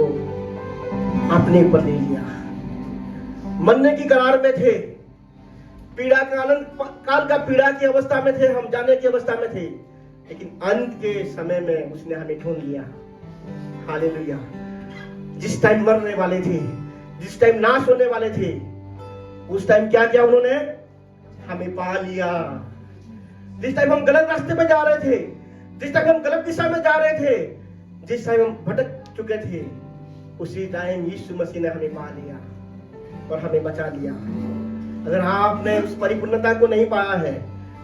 [SPEAKER 1] अपने ऊपर ले लिया। मरने की करार में थे, पीड़ा का आनंद काल का पीड़ा की अवस्था में थे, हम जाने की अवस्था में थे, लेकिन अंत के समय में उसने हमें ढूंढ लिया। हालेलुया। जिस टाइम मरने वाले थे, जिस टाइम नाश होने वाले थे, उस टाइम क्या किया उन्होंने? हमें पा लिया। जिस टाइम हम गलत रास्ते में जा रहे थे, जिस टाइम हम गलत दिशा में जा रहे थे, जिस टाइम हम भटक चुके थे, उसी टाइम यीशु मसीह ने हमें पा लिया और हमें बचा लिया। अगर आपने उस परिपूर्णता को नहीं पाया है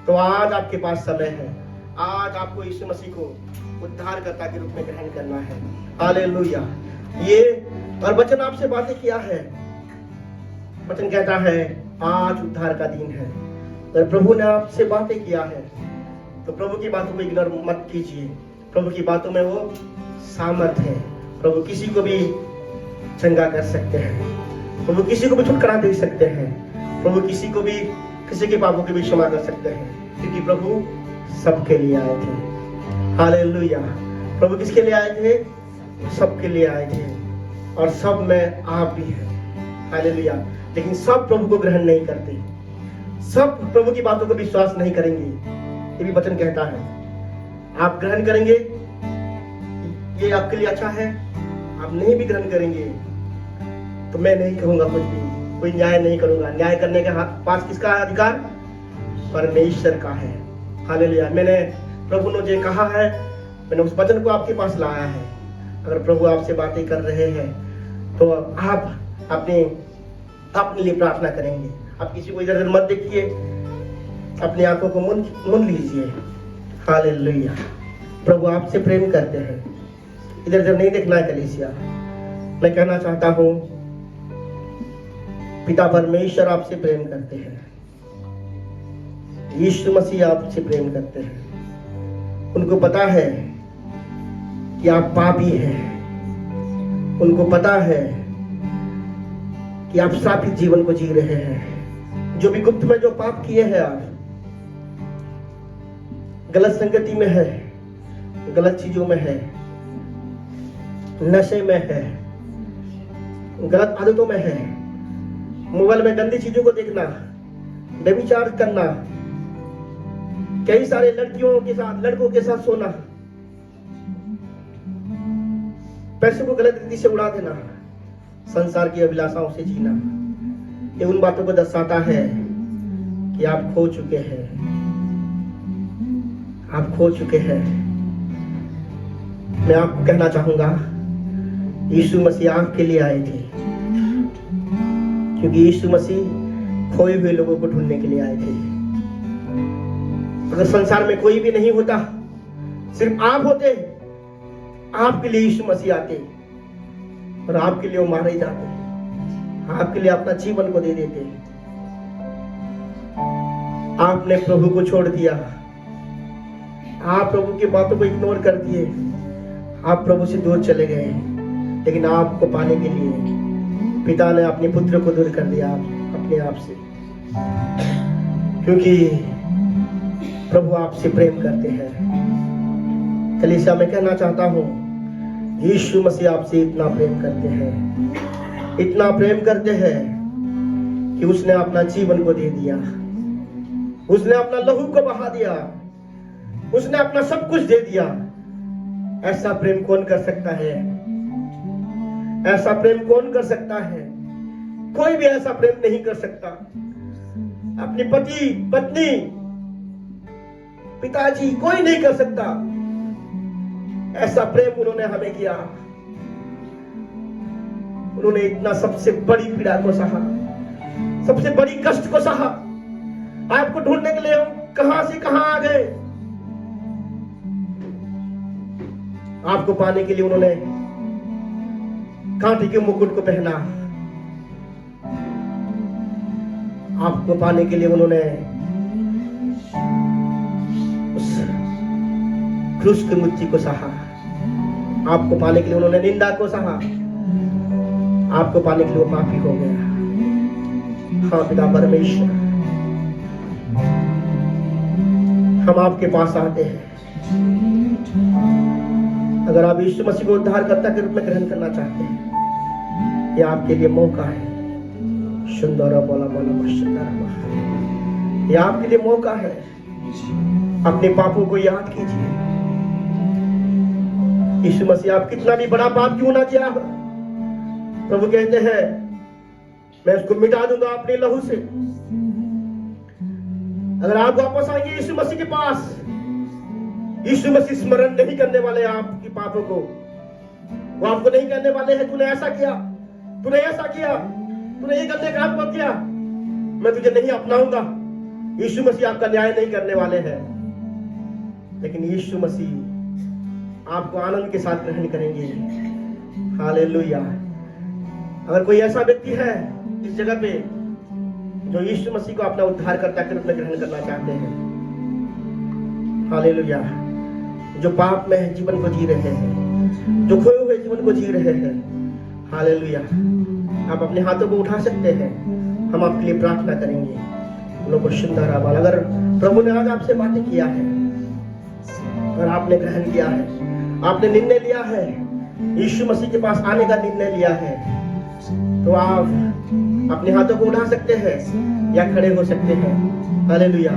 [SPEAKER 1] तो आज आपके पास समय है। आज आपको यीशु मसीह को उद्धारकर्ता के रूप में ग्रहण करना है। हालेलुया। ये और वचन आपसे बातें किया है। वचन कहता है आज उद्धार का दिन है। अगर प्रभु ने आपसे बातें किया है तो प्रभु की बातों को इग्नोर मत कीजिए। प्रभु की बातों में वो सामर्थ है। प्रभु किसी को भी चंगा कर सकते हैं, प्रभु किसी को भी छुटकारा दे सकते हैं, प्रभु किसी को भी, किसी के पापों की भी क्षमा कर सकते हैं, क्योंकि प्रभु सबके लिए आए थे। हालेलुया। प्रभु किसके लिए आए थे? सबके लिए आए थे और सब में आप भी हैं। हालेलुया। लेकिन सब प्रभु को ग्रहण नहीं करते, सब प्रभु की बातों को विश्वास नहीं करेंगे। ये भी वचन कहता है आप ग्रहण करेंगे, ये आपके लिए अच्छा है, आप नहीं भी ग्रहण करेंगे तो मैं नहीं कहूंगा कुछ भी, कोई न्याय नहीं करूंगा। न्याय करने के पास किसका अधिकार? परमेश्वर का है। हालेलुया। मैंने प्रभु ने जो कहा है, मैंने उस वचन को आपके पास लाया है। अगर प्रभु आपसे बातें कर रहे हैं तो आप अपने लिए प्रार्थना करेंगे। आप किसी को इधर उधर मत देखिए, अपनी आंखों को मूंद लीजिए। हालेलुया। प्रभु आपसे प्रेम करते हैं, इधर उधर नहीं देखना है कलीसिया। मैं कहना चाहता हूं पिता परमेश्वर आपसे प्रेम करते हैं, यीशु मसीह आपसे प्रेम करते हैं। उनको पता है कि आप पापी हैं, उनको पता है कि आप श्रापित जीवन को जी रहे हैं। जो भी गुप्त में जो पाप किए हैं, आप गलत संगति में है, गलत चीजों में है, नशे में है, गलत आदतों में है, मोबाइल में गंदी चीजों को देखना, व्यभिचार करना, कई सारे लड़कियों के साथ लड़कों के साथ सोना, पैसे को गलत रीति से उड़ा देना, संसार की अभिलाषाओं से जीना, ये उन बातों को दर्शाता है कि आप खो चुके हैं। आप खो चुके हैं। मैं आपको कहना चाहूंगा यीशु मसीह आपके लिए आए थे, क्योंकि यीशु मसीह खोए हुए लोगों को ढूंढने के लिए आए थे। अगर संसार में कोई भी नहीं होता, सिर्फ आप होते, आपके लिए यीशु मसीह आते और आपके लिए वो मारे जाते, आपके लिए अपना जीवन को दे देते। आपने प्रभु को छोड़ दिया, आप प्रभु की बातों को इग्नोर कर दिए, आप प्रभु से दूर चले गए, लेकिन आपको पाने के लिए पिता ने अपने पुत्र को दूर कर दिया अपने आप से, क्योंकि प्रभु आपसे प्रेम करते हैं। कलीसिया में कहना चाहता हूं, यीशु मसीह आपसे इतना प्रेम करते हैं, इतना प्रेम करते हैं कि उसने अपना जीवन को दे दिया, उसने अपना लहू को बहा दिया, उसने अपना सब कुछ दे दिया। ऐसा प्रेम कौन कर सकता है? ऐसा प्रेम कौन कर सकता है? कोई भी ऐसा प्रेम नहीं कर सकता। अपनी पति, पत्नी, पिताजी, कोई नहीं कर सकता। ऐसा प्रेम उन्होंने हमें किया। उन्होंने इतना सबसे बड़ी पीड़ा को सहा, सबसे बड़ी कष्ट को सहा। आपको ढूंढने के लिए कहां से कहां आ गए। आपको पाने के लिए उन्होंने कांटे के मुकुट को पहना, आपको पाने के लिए उन्होंने उस क्रूस की मृत्यु को सहा, आपको पाने के लिए उन्होंने निंदा को सहा, आपको पाने के लिए वो पापी हो गया। हाँ पिता परमेश्वर, हम आपके पास आते हैं। अगर आप यीशु मसीह को उद्धारकर्ता के रूप में ग्रहण करना चाहते हैं, यह आपके लिए मौका है। सुंदर बोला यह आपके लिए मौका है। अपने पापों को याद कीजिए। यीशु मसीह आप कितना भी बड़ा पाप क्यों ना किया, प्रभु कहते हैं मैं उसको मिटा दूंगा अपने लहू से। अगर आप वापस आएंगे यीशु मसीह के पास, यीशु मसीह स्मरण नहीं करने वाले आपकी पापों को। वो आपको नहीं कहने वाले हैं तूने ऐसा किया, तूने ऐसा किया, तूने ये गंदे काम को किया, मैं तुझे नहीं अपनाऊंगा। यीशु मसीह आपका न्याय नहीं करने वाले हैं, लेकिन यीशु मसीह आपको आनंद के साथ ग्रहण करेंगे। हालेलुया। अगर कोई ऐसा व्यक्ति है इस जगह पे जो यीशु मसीह को अपना उद्धारकर्ता के रूप में ग्रहण करना चाहते हैं, हालेलुया, जो पाप में जीवन को जी रहे हैं, जो खोए हुए जीवन को जी रहे हैं, हालेलुया, आप अपने हाथों को उठा सकते हैं। हम आपके लिए प्रार्थना करेंगे। लोगों सुंदर आवाज, अगर प्रभु ने आज आपसे बातें किया है, अगर आपने ग्रहण किया है, आपने निर्णय लिया है, यीशु मसीह के पास आने का निर्णय लिया है, तो आप अपने हाथों को उठा सकते हैं या खड़े हो सकते हैं। हालेलुया।